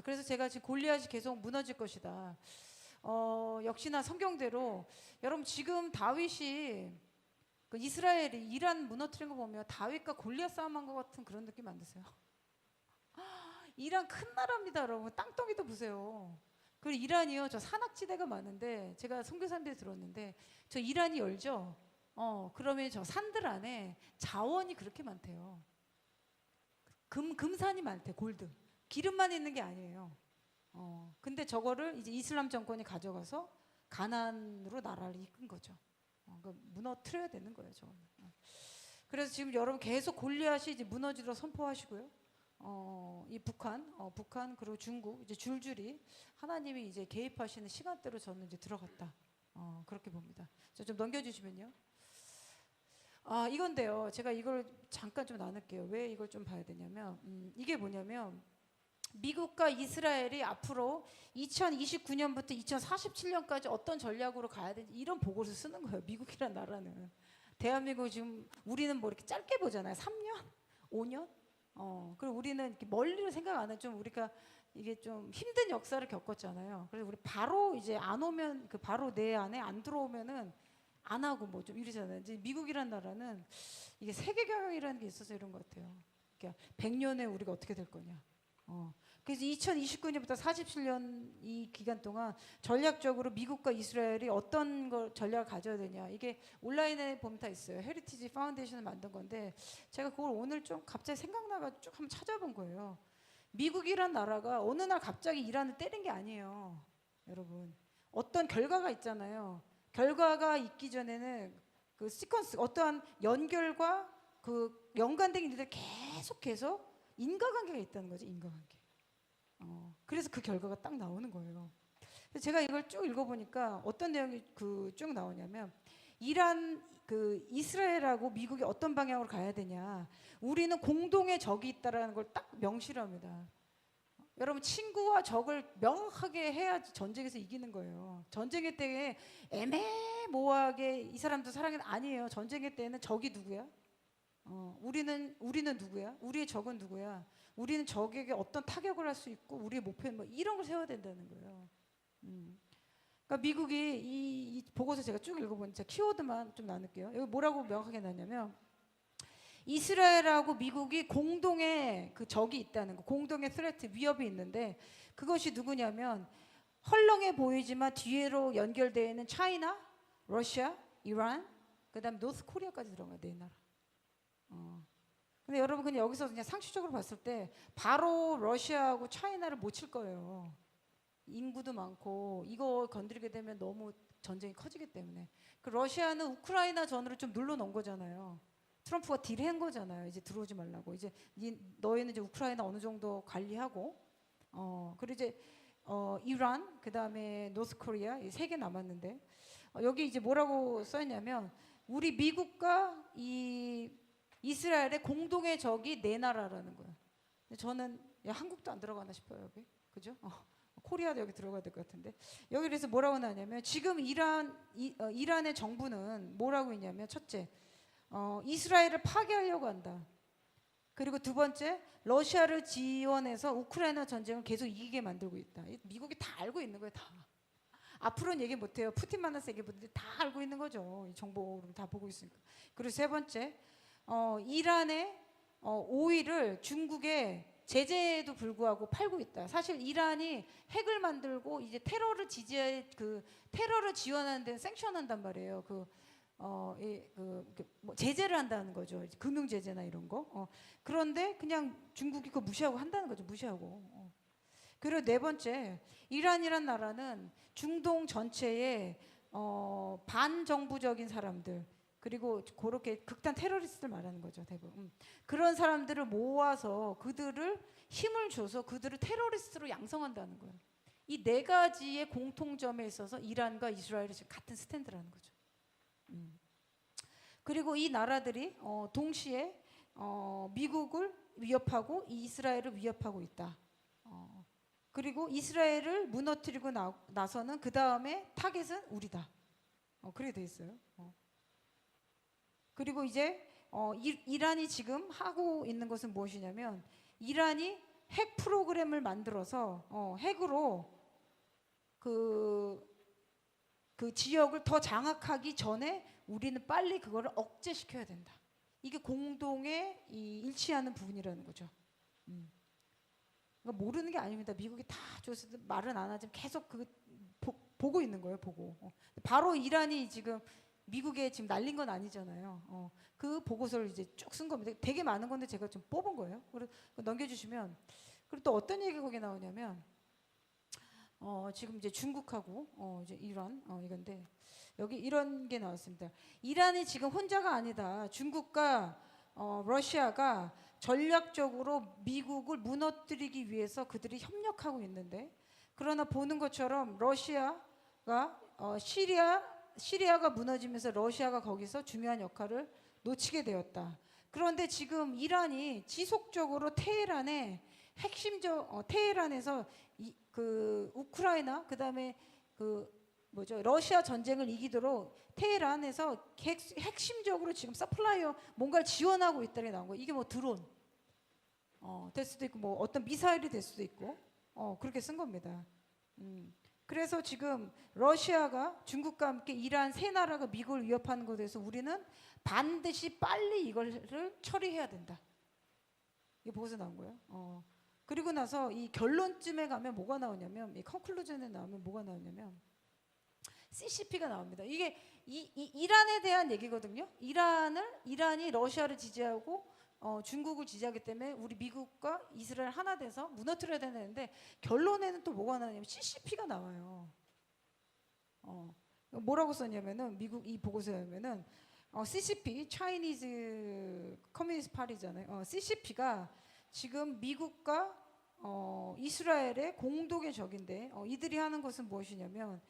그래서 제가 지금 골리앗이 계속 무너질 것이다. 역시나 성경대로 여러분 지금 다윗이 그 이스라엘이 이란 무너뜨린 거 보면 다윗과 골리앗 싸움한 것 같은 그런 느낌 안 드세요? 이란 큰 나라입니다, 여러분. 땅덩이도 보세요. 그리고 이란이요, 저 산악지대가 많은데 제가 선교사님들 들었는데 저 이란이 열죠. 그러면 저 산들 안에 자원이 그렇게 많대요. 금산이 많대, 골드. 기름만 있는 게 아니에요. 근데 저거를 이제 이슬람 정권이 가져가서 가나안으로 나라를 이끈 거죠. 그러니까 무너뜨려야 되는 거예요, 저거는. 그래서 지금 여러분 계속 골리앗이 이제 무너지도록 선포하시고요. 이 북한 그리고 중국 이제 줄줄이 하나님이 이제 개입하시는 시간대로 저는 이제 들어갔다. 그렇게 봅니다. 좀 넘겨주시면요. 이건데요. 제가 이걸 잠깐 좀 나눌게요. 왜 이걸 좀 봐야 되냐면, 이게 뭐냐면, 미국과 이스라엘이 앞으로 2029년부터 2047년까지 어떤 전략으로 가야 되는지 이런 보고서를 쓰는 거예요. 미국이란 나라는. 대한민국 지금 우리는 뭐 이렇게 짧게 보잖아요. 3년? 5년? 그리고 우리는 이렇게 멀리를 생각 안 해. 좀 우리가 이게 좀 힘든 역사를 겪었잖아요. 그래서 우리 바로 이제 안 오면 그 바로 내 안에 안 들어오면은 안 하고 뭐 좀 이러잖아요. 이제 미국이란 나라는 이게 세계 경영이라는 게 있어서 이런 것 같아요. 그러니까 100년에 우리가 어떻게 될 거냐. 그래서 2029년부터 47년 이 기간 동안 전략적으로 미국과 이스라엘이 어떤 걸 전략을 가져야 되냐. 이게 온라인에 보면 다 있어요. 헤리티지 파운데이션을 만든 건데 제가 그걸 오늘 좀 갑자기 생각나가지고 쭉 한번 찾아본 거예요. 미국이란 나라가 어느 날 갑자기 이란을 때린 게 아니에요. 여러분. 어떤 결과가 있잖아요. 결과가 있기 전에는 그 시퀀스 어떠한 연결과 그 연관된 일들 계속해서 인과관계가 있다는 거죠. 인과관계. 그래서 그 결과가 딱 나오는 거예요. 그래서 제가 이걸 쭉 읽어보니까 어떤 내용이 그 쭉 나오냐면 이란 그 이스라엘하고 미국이 어떤 방향으로 가야 되냐. 우리는 공동의 적이 있다라는 걸 딱 명시를 합니다. 여러분 친구와 적을 명확하게 해야지 전쟁에서 이기는 거예요. 전쟁의 때에 애매모호하게 이 사람도 사랑은 아니에요. 전쟁의 때에는 적이 누구야? 우리는 누구야? 우리의 적은 누구야? 우리는 적에게 어떤 타격을 할 수 있고 우리의 목표는 뭐 이런 걸 세워야 된다는 거예요. 그러니까 미국이 이 보고서 제가 쭉 읽어보니까 키워드만 좀 나눌게요. 여기 뭐라고 명확하게 나냐면 이스라엘하고 미국이 공동의 그 적이 있다는 거, 공동의 스레트 위협이 있는데 그것이 누구냐면 헐렁해 보이지만 뒤로 연결되어 있는 차이나, 러시아, 이란, 그다음 노스 코리아까지 들어가요. 네 나라. 근데 여러분 그냥 여기서 그냥 상식적으로 봤을 때 바로 러시아하고 차이나를 못 칠 거예요. 인구도 많고 이거 건드리게 되면 너무 전쟁이 커지기 때문에. 그 러시아는 우크라이나 전으로 좀 눌러놓은 거잖아요. 트럼프가 딜한 거잖아요. 이제 들어오지 말라고. 이제 너희는 이제 우크라이나 어느 정도 관리하고, 그리고 이제 이란, 그 다음에 노스코리아 이 세 개 남았는데 여기 이제 뭐라고 써있냐면 우리 미국과 이 이스라엘의 공동의 적이 네 나라라는 거예요. 근데 저는 야, 한국도 안 들어가나 싶어요 여기, 그죠? 코리아도 여기 들어가야 될 것 같은데 여기 그래서 뭐라고 나냐면 지금 이란의 정부는 뭐라고 했냐면 첫째. 이스라엘을 파괴하려고 한다. 그리고 두 번째, 러시아를 지원해서 우크라이나 전쟁을 계속 이기게 만들고 있다. 미국이 다 알고 있는 거예요, 다. 앞으로는 얘기 못해요. 푸틴 만나서 얘기 못해요. 다 알고 있는 거죠. 이 정보를 다 보고 있으니까. 그리고 세 번째, 이란의 오일을 중국에 제재에도 불구하고 팔고 있다. 사실 이란이 핵을 만들고 이제 테러를 지원하는 데는 생션한단 말이에요. 뭐 제재를 한다는 거죠. 금융 제재나 이런 거. 그런데 그냥 중국이 그거 무시하고 한다는 거죠. 무시하고. 그리고 네 번째, 이란이란 나라는 중동 전체에 반정부적인 사람들 그리고 그렇게 극단 테러리스트를 말하는 거죠. 대부분. 그런 사람들을 모아서 그들을 힘을 줘서 그들을 테러리스트로 양성한다는 거예요. 이 네 가지의 공통점에 있어서 이란과 이스라엘이 지금 같은 스탠드라는 거죠. 그리고 이 나라들이 동시에 미국을 위협하고 이스라엘을 위협하고 있다. 그리고 이스라엘을 무너뜨리고 나서는 그 다음에 타겟은 우리다. 그렇게 돼 있어요. 그리고 이제 이란이 지금 하고 있는 것은 무엇이냐면 이란이 핵 프로그램을 만들어서 핵으로 그 지역을 더 장악하기 전에 우리는 빨리 그거를 억제시켜야 된다. 이게 공동의 이 일치하는 부분이라는 거죠. 그러니까 모르는 게 아닙니다. 미국이 다 줘서 말은 안 하지만 계속 보고 있는 거예요. 보고. 바로 이란이 지금 미국에 지금 날린 건 아니잖아요. 그 보고서를 이제 쭉 쓴 겁니다. 되게 많은 건데 제가 좀 뽑은 거예요. 그리고 넘겨주시면 그리고 또 어떤 얘기가 거기 나오냐면 지금 이제 중국하고 이제 이란 이건데 여기 이런 게 나왔습니다. 이란이 지금 혼자가 아니다. 중국과 러시아가 전략적으로 미국을 무너뜨리기 위해서 그들이 협력하고 있는데 그러나 보는 것처럼 러시아가 시리아가 무너지면서 러시아가 거기서 중요한 역할을 놓치게 되었다. 그런데 지금 이란이 지속적으로 테헤란에서 그 우크라이나 그다음에 러시아 전쟁을 이기도록 테헤란에서 핵심적으로 지금 서플라이어 뭔가를 지원하고 있다는 게 나온 거예요. 이게 뭐 드론 될 수도 있고 뭐 어떤 미사일이 될 수도 있고 그렇게 쓴 겁니다. 그래서 지금 러시아가 중국과 함께 이란 세 나라가 미국을 위협하는 것에 대해서 우리는 반드시 빨리 이거를 처리해야 된다. 이게 보고서 나온 거예요. 그리고 나서 이 결론쯤에 가면 뭐가 나오냐면 이 컨클루전에 나오면 뭐가 나오냐면 CCP가 나옵니다. 이게 이란에 대한 얘기거든요. 이란이 러시아를 지지하고 중국을 지지하기 때문에 우리 미국과 이스라엘 하나 돼서 무너뜨려야 되는데 결론에는 또 뭐가 나오냐면 CCP가 나와요. 뭐라고 썼냐면은 미국 이 보고서에 보면은 CCP, Chinese Communist Party잖아요. CCP가 지금 미국과 이스라엘의 공동의 적인데 이들이 하는 것은 무엇이냐면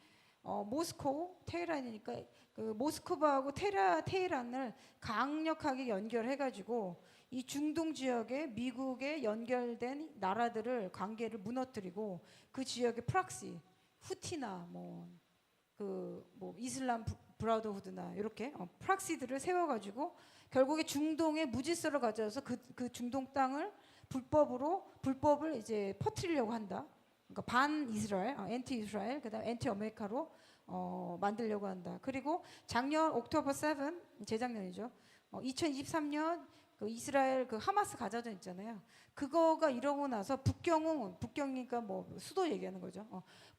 모스코, 테헤란이니까 그 모스크바하고 테헤란을 강력하게 연결해가지고 이 중동 지역에 미국에 연결된 나라들을 관계를 무너뜨리고 그 지역의 프락시, 후티나 이슬람 브라더후드나 이렇게 프락시들을 세워가지고 결국에 중동에 무질서를 가져와서 그 중동 땅을 불법을 이제 퍼뜨리려고 한다. 그러니까 반 이스라엘, 엔티 이스라엘, 그다음 엔티 아메리카로 만들려고 한다. 그리고 작년 옥토버 7, 재작년이죠. 2023년 그 이스라엘 그 하마스 가자전 있잖아요. 그거가 이러고 나서 북경이니까 뭐 수도 얘기하는 거죠.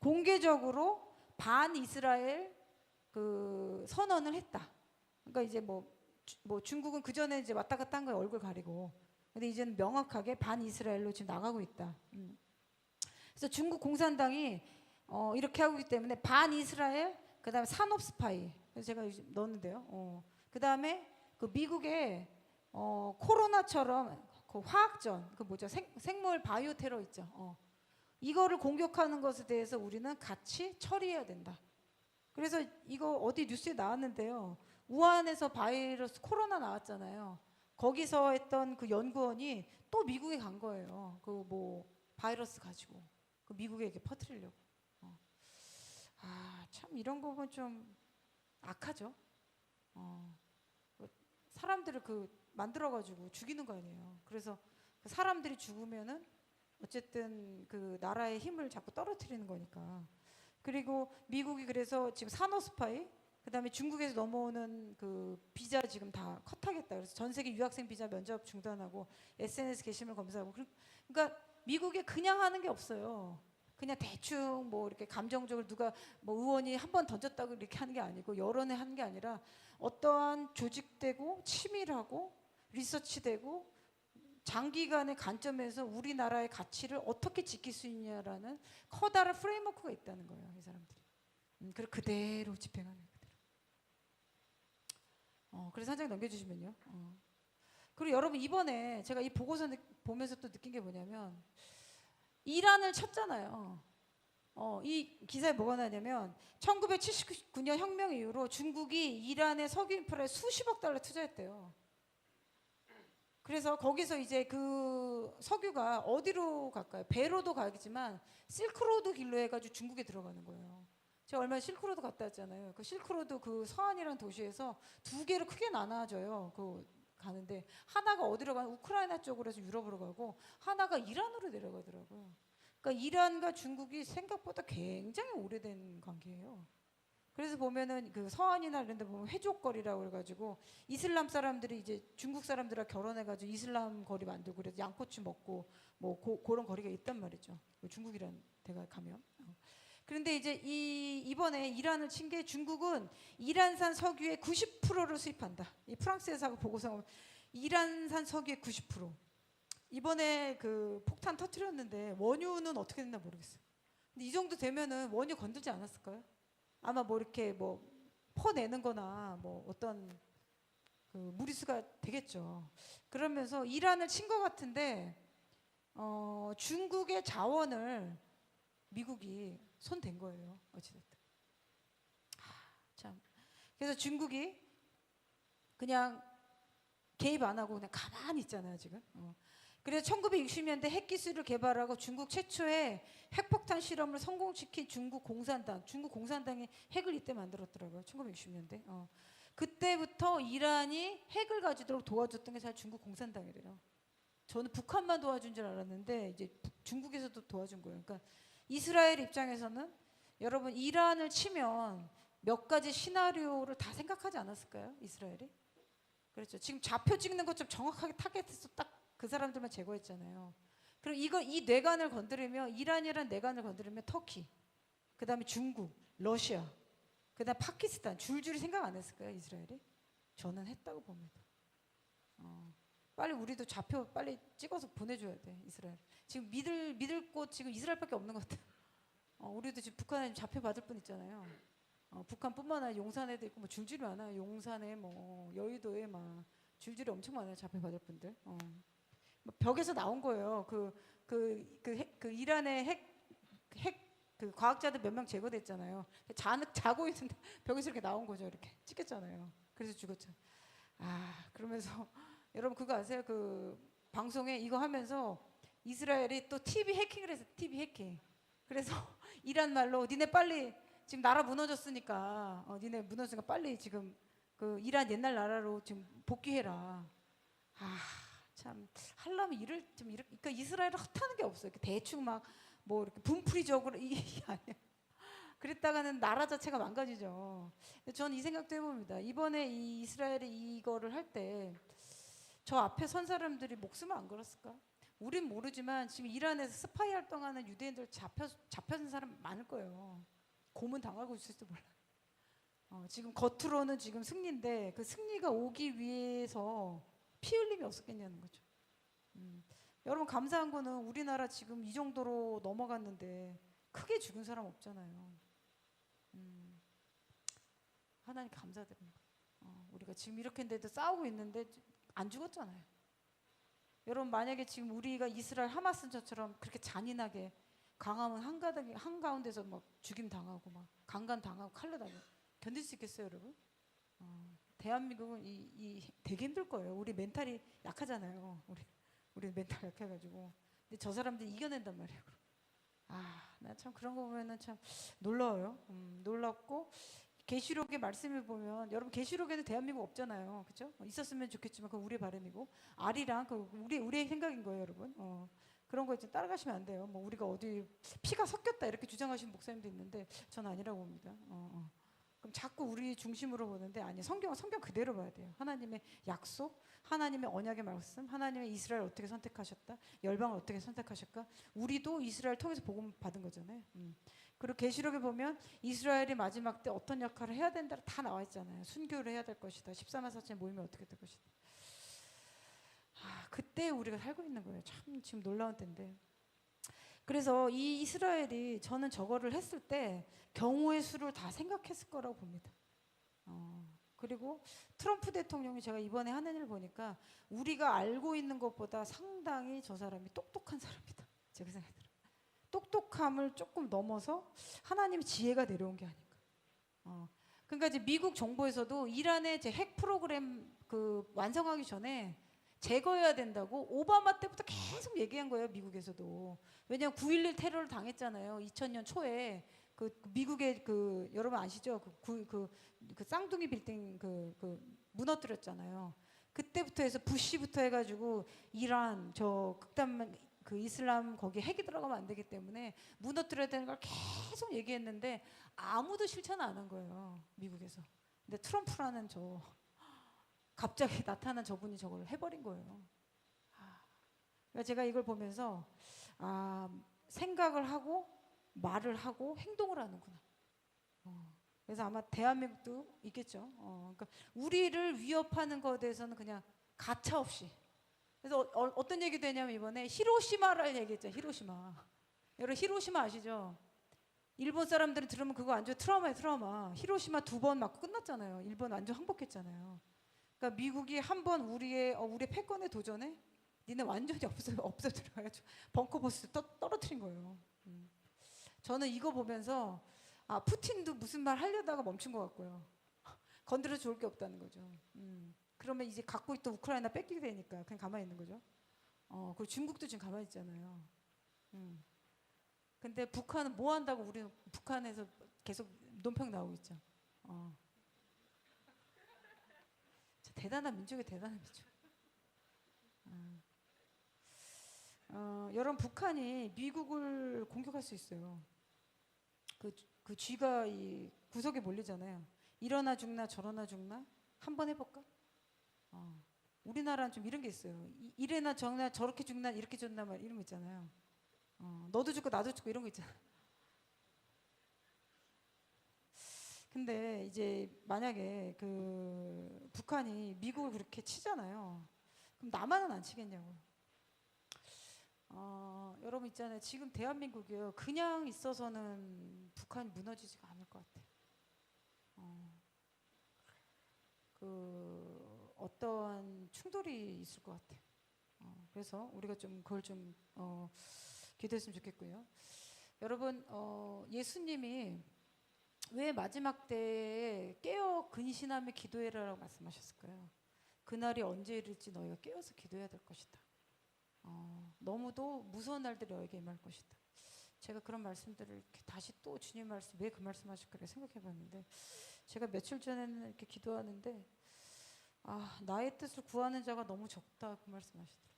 공개적으로 반 이스라엘 그 선언을 했다. 그러니까 이제 뭐 중국은 그 전에 이제 왔다 갔다 한 거예요. 얼굴 가리고. 근데 이제는 명확하게 반 이스라엘로 지금 나가고 있다. 그래서 중국 공산당이 이렇게 하고 있기 때문에 반 이스라엘, 그다음에 산업 스파이. 그래서 제가 넣었는데요. 그다음에 그 미국의 코로나처럼 그 화학전, 그 뭐죠? 생물 바이오 테러 있죠. 이거를 공격하는 것에 대해서 우리는 같이 처리해야 된다. 그래서 이거 어디 뉴스에 나왔는데요. 우한에서 바이러스 코로나 나왔잖아요. 거기서 했던 그 연구원이 또 미국에 간 거예요. 그 뭐 바이러스 가지고 그 미국에게 퍼뜨리려고. 참 이런 거 보면 좀 악하죠. 사람들을 만들어가지고 죽이는 거 아니에요. 그래서 그 사람들이 죽으면은 어쨌든 그 나라의 힘을 자꾸 떨어뜨리는 거니까. 그리고 미국이 그래서 지금 산업 스파이, 그다음에 중국에서 넘어오는 그 비자 지금 다 컷하겠다. 그래서 전 세계 유학생 비자 면접 중단하고 SNS 게시물 검사하고. 그러니까 미국에 그냥 하는 게 없어요. 그냥 대충 뭐 이렇게 감정적으로 누가 뭐 의원이 한 번 던졌다고 이렇게 하는 게 아니고 여론에 하는 게 아니라 어떠한 조직되고 치밀하고 리서치되고 장기간의 관점에서 우리나라의 가치를 어떻게 지킬 수 있냐라는 커다란 프레임워크가 있다는 거예요. 이 사람들이. 그리고 그대로 집행하는 그대로. 그래서 한 장 넘겨주시면요. 그리고 여러분 이번에 제가 이 보고서 보면서 또 느낀 게 뭐냐면 이란을 쳤잖아요. 이 기사에 뭐가 나냐면 1979년 혁명 이후로 중국이 이란의 석유 인프라에 수십억 달러 투자했대요. 그래서 거기서 이제 그 석유가 어디로 갈까요? 배로도 가겠지만 실크로드 길로 해가지고 중국에 들어가는 거예요. 제가 얼마 전에 실크로드 갔다 왔잖아요. 그 실크로드 그 서안이라는 도시에서 두 개로 크게 나눠져요. 그 가는데 하나가 어디로 가는 우크라이나 쪽으로 해서 유럽으로 가고 하나가 이란으로 내려가더라고요. 그러니까 이란과 중국이 생각보다 굉장히 오래된 관계예요. 그래서 보면은 그 서한이나 이런 데 보면 회족거리라고 그래가지고 이슬람 사람들이 이제 중국 사람들과 결혼해가지고 이슬람 거리 만들고 그래서 양꼬치 먹고 뭐 그런 거리가 있단 말이죠. 중국이란 데가 가면. 그런데 이제 이번에 이란을 친 게 중국은 이란산 석유의 90%를 수입한다. 이 프랑스에서 하고 보고서 이란산 석유의 90%. 이번에 그 폭탄 터뜨렸는데 원유는 어떻게 됐나 모르겠어요. 근데 이 정도 되면은 원유 건들지 않았을까요? 아마 뭐 이렇게 뭐 퍼내는 거나 뭐 어떤 그 무리수가 되겠죠. 그러면서 이란을 친 것 같은데 중국의 자원을 미국이 손댄 거예요. 어찌됐든. 참. 그래서 중국이 그냥 개입 안 하고 그냥 가만히 있잖아요, 지금. 그래서 1960년대 핵기술을 개발하고 중국 최초의 핵폭탄 실험을 성공시킨 중국 공산당. 중국 공산당이 핵을 이때 만들었더라고요. 1960년대. 그때부터 이란이 핵을 가지도록 도와줬던 게 사실 중국 공산당이래요. 저는 북한만 도와준 줄 알았는데 이제 중국에서도 도와준 거예요. 그러니까 이스라엘 입장에서는 여러분 이란을 치면 몇 가지 시나리오를 다 생각하지 않았을까요? 이스라엘이? 그렇죠. 지금 좌표 찍는 것좀 정확하게 타겟해서 딱 그 사람들만 제거했잖아요. 그럼 이 뇌관을 건드리면 이란이란 뇌관을 건드리면 터키, 그다음에 중국, 러시아, 그다음 파키스탄 줄줄이 생각 안 했을까요? 이스라엘이? 저는 했다고 봅니다. 빨리 우리도 좌표 빨리 찍어서 보내줘야 돼. 이스라엘. 지금 믿을 곳 지금 이스라엘밖에 없는 것 같아. 우리도 지금 북한에 좌표 받을 분 있잖아요. 북한뿐만 아니라 용산에도 있고 뭐 줄줄이 많아요. 용산에 뭐 여의도에 막 줄줄이 엄청 많아요. 좌표 받을 분들. 벽에서 나온 거예요. 그 이란의 핵 그 과학자들 몇 명 제거됐잖아요. 자고 있는데 벽에서 이렇게 나온 거죠. 이렇게 찍혔잖아요. 그래서 죽었죠. 그러면서 여러분 그거 아세요? 그 방송에 이거 하면서 이스라엘이 또 TV 해킹을 했어요. TV 해킹. 그래서 이란 말로 니네 빨리 지금 나라 무너졌으니까 니네 무너졌으니까 빨리 지금 그 이란 옛날 나라로 지금 복귀해라. 참 하려면 일을 좀 이렇게 그러니까 이스라엘은 헛하는 게 없어요. 대충 막 뭐 이렇게 분풀이적으로 이게 아니야. 그랬다가는 나라 자체가 망가지죠. 저는 이 생각도 해봅니다. 이번에 이 이스라엘이 이거를 할 때 저 앞에 선 사람들이 목숨을 안 걸었을까? 우린 모르지만 지금 이란에서 스파이 활동하는 유대인들 잡혀진 사람 많을 거예요. 고문 당하고 있을지도 몰라요. 지금 겉으로는 지금 승리인데 그 승리가 오기 위해서 피 흘림이 없었겠냐는 거죠. 여러분 감사한 거는 우리나라 지금 이 정도로 넘어갔는데 크게 죽은 사람 없잖아요. 하나님 감사드립니다. 우리가 지금 이렇게 했는데도 싸우고 있는데 안 죽었잖아요. 여러분 만약에 지금 우리가 이스라엘 하마스처럼 그렇게 잔인하게 강하면 한가운데서 막 죽임 당하고 막 강간 당하고 칼로 당하고 견딜 수 있겠어요, 여러분? 대한민국은 되게 힘들 거예요. 우리 멘탈이 약하잖아요. 우리 멘탈 약해가지고. 근데 저 사람들이 이겨낸단 말이에요. 나 참 그런 거 보면은 참 놀라워요. 놀랍고 계시록의 말씀을 보면 여러분 계시록에는 대한민국 없잖아요, 그렇죠? 있었으면 좋겠지만 그건 우리의 바람이고 아리랑 그 우리의 생각인 거예요, 여러분. 그런 거 이제 따라가시면 안 돼요. 뭐 우리가 어디 피가 섞였다 이렇게 주장하시는 목사님도 있는데 저는 아니라고 봅니다. 그럼 자꾸 우리 중심으로 보는데 아니 성경 그대로 봐야 돼요. 하나님의 약속, 하나님의 언약의 말씀, 하나님의 이스라엘 어떻게 선택하셨다, 열방을 어떻게 선택하셨까? 우리도 이스라엘 통해서 복음 받은 거잖아요. 그리고 계시록에 보면 이스라엘이 마지막 때 어떤 역할을 해야 된다 다 나와 있잖아요. 순교를 해야 될 것이다. 14만 4천의 모임이 어떻게 될 것이다. 그때 우리가 살고 있는 거예요. 참 지금 놀라운 때인데. 그래서 이 이스라엘이 저는 저거를 했을 때 경우의 수를 다 생각했을 거라고 봅니다. 그리고 트럼프 대통령이 제가 이번에 하는 일을 보니까 우리가 알고 있는 것보다 상당히 저 사람이 똑똑한 사람이다. 제가 생각이 들어요. 똑똑함을 조금 넘어서 하나님의 지혜가 내려온 게 아닌가. 그러니까 이제 미국 정부에서도 이란의 이제 핵 프로그램 그 완성하기 전에 제거해야 된다고 오바마 때부터 계속 얘기한 거예요. 미국에서도. 왜냐하면 9.11 테러를 당했잖아요. 2000년 초에 그 미국의 그 여러분 아시죠? 그 쌍둥이 빌딩 그 무너뜨렸잖아요. 그때부터 해서 부시부터 해가지고 이란 저 극단 그 이슬람 거기 핵이 들어가면 안 되기 때문에 무너뜨려야 되는 걸 계속 얘기했는데 아무도 실천 안 한 거예요, 미국에서. 근데 트럼프라는 저 갑자기 나타난 저분이 저걸 해버린 거예요. 그러니까 제가 이걸 보면서 생각을 하고 말을 하고 행동을 하는구나. 그래서 아마 대한민국도 있겠죠. 그러니까 우리를 위협하는 것에 대해서는 그냥 가차 없이. 그래서 어떤 얘기도 했냐면 이번에 히로시마를 얘기했죠. 히로시마. 여러분 히로시마 아시죠? 일본 사람들은 들으면 그거 완전 트라우마예요, 트라우마. 히로시마 2번 맞고 끝났잖아요. 일본 완전 항복했잖아요. 그러니까 미국이 한 번 우리의 패권에 도전해? 니네 완전히 없어들어가지고 벙커버스 떨어뜨린 거예요. 저는 이거 보면서 푸틴도 무슨 말 하려다가 멈춘 것 같고요. 건드려 좋을 게 없다는 거죠. 그러면 이제 갖고 있던 우크라이나 뺏기게 되니까 그냥 가만히 있는 거죠. 그리고 중국도 지금 가만히 있잖아요. 근데 북한은 뭐 한다고 우리는 북한에서 계속 논평 나오고 있죠. 대단한 민족이 대단한 민족. 여러분 북한이 미국을 공격할 수 있어요. 그 쥐가 이 구석에 몰리잖아요. 이러나 죽나 저러나 죽나 한번 해볼까? 우리나라는 좀 이런 게 있어요. 이래나 저나 저렇게 죽나 이렇게 죽나 말 이런 거 있잖아요. 너도 죽고 나도 죽고 이런 거 있잖아. 근데 이제 만약에 그 북한이 미국을 그렇게 치잖아요. 그럼 남한은 안 치겠냐고. 여러분 있잖아요. 지금 대한민국이요. 그냥 있어서는 북한이 무너지지가 않을 것 같아요. 어떤 충돌이 있을 것 같아요. 그래서 우리가 좀 그걸 좀 기도했으면 좋겠고요. 여러분 예수님이 왜 마지막 때에 깨어 근신하며 기도해라라고 말씀하셨을까요? 그날이 언제 이를지 너희가 깨어서 기도해야 될 것이다. 너무도 무서운 날들이 너에게 임할 것이다. 제가 그런 말씀들을 이렇게 다시 또 주님 말씀 왜 그 말씀하실까 생각해봤는데 제가 며칠 전에는 이렇게 기도하는데 나의 뜻을 구하는 자가 너무 적다 그 말씀하시더라고요.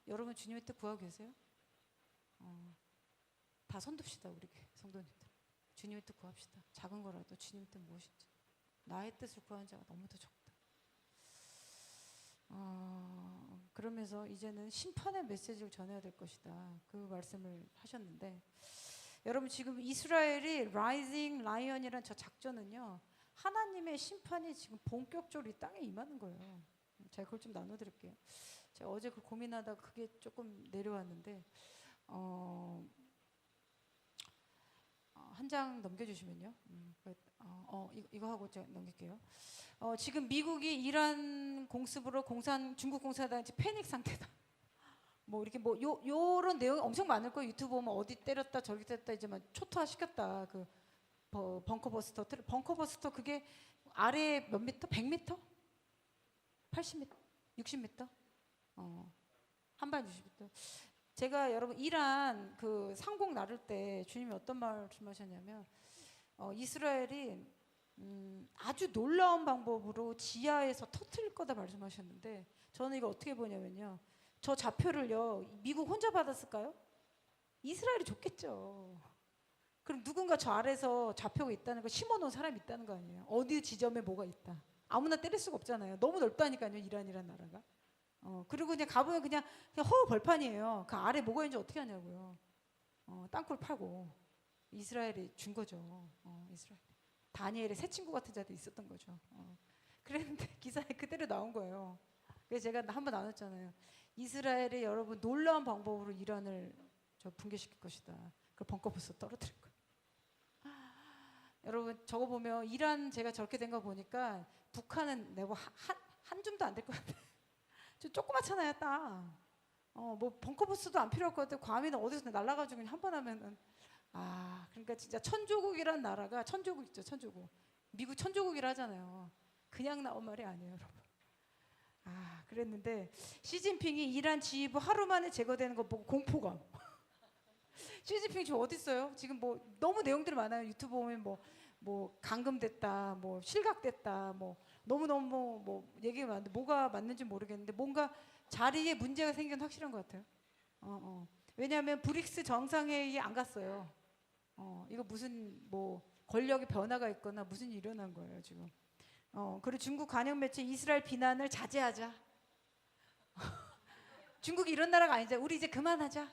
여러분 주님의 뜻 구하고 계세요? 다 손듭시다 우리 성도님들. 주님의 뜻 구합시다. 작은 거라도 주님의 뜻 무엇인지. 나의 뜻을 구하는 자가 너무 더 적다. 그러면서 이제는 심판의 메시지를 전해야 될 것이다. 그 말씀을 하셨는데 여러분 지금 이스라엘이 라이징 라이언이라는 저 작전은요. 하나님의 심판이 지금 본격적으로 이 땅에 임하는 거예요. 제가 그걸 좀 나눠드릴게요. 제가 어제 그 고민하다가 그게 조금 내려왔는데 한 장 넘겨주시면요. 이거 하고 제가 넘길게요. 지금 미국이 이란 공습으로 중국 공사단지 패닉 상태다. 뭐 이렇게 뭐 요런 내용이 엄청 많을 거예요. 유튜브 보면 어디 때렸다 저기 때렸다 이제 막 초토화 시켰다. 그 벙커버스터 그게 아래 몇 미터? 100미터? 80미터? 60미터? 한발 60미터. 제가 여러분 이란 그 상공 나를 때 주님이 어떤 말씀하셨냐면 이스라엘이 아주 놀라운 방법으로 지하에서 터뜨릴 거다 말씀하셨는데 저는 이거 어떻게 보냐면요. 저 좌표를요. 미국 혼자 받았을까요? 이스라엘이 줬겠죠. 그럼 누군가 저 아래서 좌표가 있다는 거 심어놓은 사람이 있다는 거 아니에요. 어디 지점에 뭐가 있다. 아무나 때릴 수가 없잖아요. 너무 넓다니까요. 이란이란 나라가. 그리고 그냥 가보면 그냥 허우 벌판이에요. 그 아래 뭐가 있는지 어떻게 하냐고요. 땅굴 파고 이스라엘이 준 거죠. 이스라엘. 다니엘의 새 친구 같은 자도 있었던 거죠. 그랬는데 기사에 그대로 나온 거예요. 그래서 제가 한번 나눴잖아요. 이스라엘이 여러분 놀라운 방법으로 이란을 붕괴시킬 것이다. 그 벙커버스 떨어뜨릴 거예요. 여러분 저거 보면 이란 제가 저렇게 된 거 보니까 북한은 내가 한 줌도 안 될 것 같아요. 저 조그맣잖아요, 딱. 뭐 벙커버스도 안 필요할 것 같아요. 괌이는 어디서 날아가지고 그냥 한 번 하면은 그러니까 진짜 천조국이란 나라가 천조국 있죠, 천조국. 미국 천조국이라 하잖아요. 그냥 나온 말이 아니에요, 여러분. 그랬는데 시진핑이 이란 지휘부 하루 만에 제거되는 거 보고 공포감. 시진핑 지금 어디 있어요? 지금 뭐 너무 내용들이 많아요. 유튜브 보면 뭐 감금됐다, 뭐 실각됐다, 뭐 너무너무 뭐 얘기가 많은데 뭐가 맞는지 모르겠는데 뭔가 자리에 문제가 생긴 건 확실한 것 같아요. 왜냐하면 브릭스 정상회의 안 갔어요. 이거 무슨 뭐 권력의 변화가 있거나 무슨 일이 일어난 거예요 지금. 그리고 중국 관영 매체 이스라엘 비난을 자제하자. 중국이 이런 나라가 아니잖아. 우리 이제 그만하자.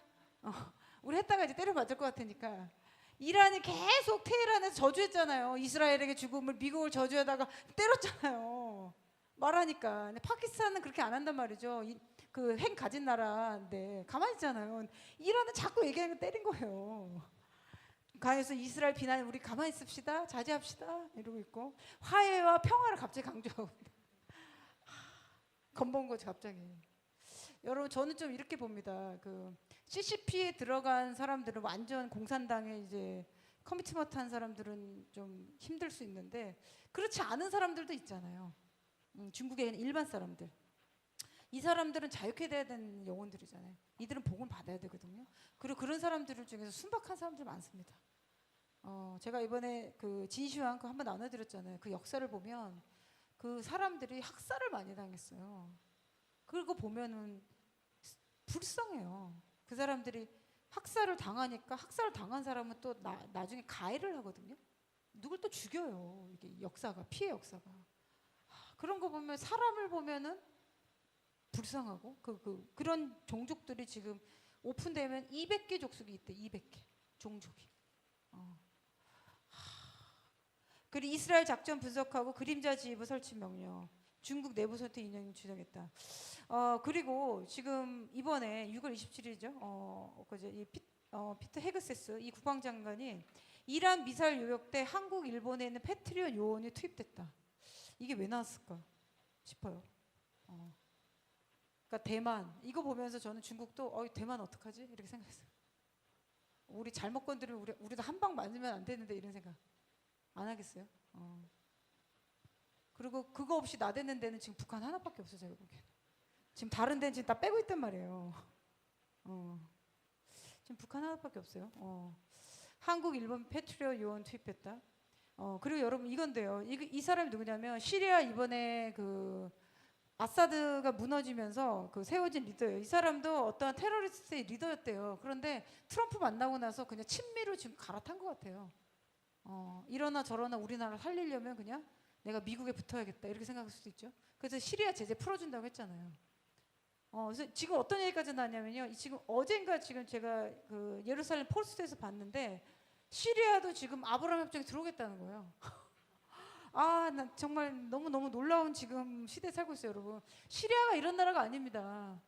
우리 했다가 이제 때려맞을 것 같으니까. 이란이 계속 테헤란에서 저주했잖아요. 이스라엘에게 죽음을, 미국을 저주하다가 때렸잖아요. 말하니까. 근데 파키스탄은 그렇게 안 한단 말이죠. 그 핵 가진 나라인데 가만히 있잖아요. 이란은 자꾸 얘기하는 거 때린 거예요. 그래서 이스라엘 비난 우리 가만히 있읍시다, 자제합시다 이러고 있고 화해와 평화를 갑자기 강조하고 건번 거지 갑자기. 여러분 저는 좀 이렇게 봅니다. 그 CCP에 들어간 사람들은 완전 공산당에 이제 커미트먼트한 사람들은 좀 힘들 수 있는데 그렇지 않은 사람들도 있잖아요. 중국의 일반 사람들. 이 사람들은 자유케 돼야 되는 영혼들이잖아요. 이들은 복을 받아야 되거든요. 그리고 그런 사람들 중에서 순박한 사람들 많습니다. 제가 이번에 그 진시황 그 한번 나눠드렸잖아요. 그 역사를 보면 그 사람들이 학살을 많이 당했어요. 그리고 보면은 불쌍해요. 그 사람들이 학살을 당하니까 학살을 당한 사람은 또 나중에 가해를 하거든요. 누굴 또 죽여요. 이게 역사가 피해 역사가. 그런 거 보면 사람을 보면은 불쌍하고 그런 종족들이 지금 오픈되면 200개 족속이 있대. 200개 종족이. 그리고 이스라엘 작전 분석하고 그림자 지휘부 설치 명령. 중국 내부 선택 인연 주장했다. 그리고 지금 이번에 6월 27일이죠. 그제 피터 헤그세스 이 국방장관이 이란 미사일 요격 때 한국, 일본에 있는 패트리엇 요원이 투입됐다. 이게 왜 나왔을까 싶어요. 그러니까 대만 이거 보면서 저는 중국도 대만 어떡하지 이렇게 생각했어요. 우리 잘못 건드리면 우리도 한 방 맞으면 안 되는데 이런 생각 안 하겠어요? 그리고 그거 없이 나대는 데는 지금 북한 하나밖에 없어요. 제가 보기에는. 지금 다른 데는 지금 다 빼고 있단 말이에요. 지금 북한 하나밖에 없어요. 한국, 일본 패트리엇 요원 투입했다. 그리고 여러분 이건데요. 이 사람이 누구냐면 시리아 이번에 그 아사드가 무너지면서 그 세워진 리더예요. 이 사람도 어떠한 테러리스트의 리더였대요. 그런데 트럼프 만나고 나서 그냥 친미로 지금 갈아탄 것 같아요. 이러나 저러나 우리나라 살리려면 그냥 내가 미국에 붙어야겠다 이렇게 생각할 수도 있죠. 그래서 시리아 제재 풀어준다고 했잖아요. 그래서 지금 어떤 얘기까지 나왔냐면요. 지금 어젠가 지금 제가 그 예루살렘 포스트에서 봤는데 시리아도 지금 아브라함 협정에 들어오겠다는 거예요. 나 정말 너무너무 놀라운 지금 시대에 살고 있어요, 여러분. 시리아가 이런 나라가 아닙니다.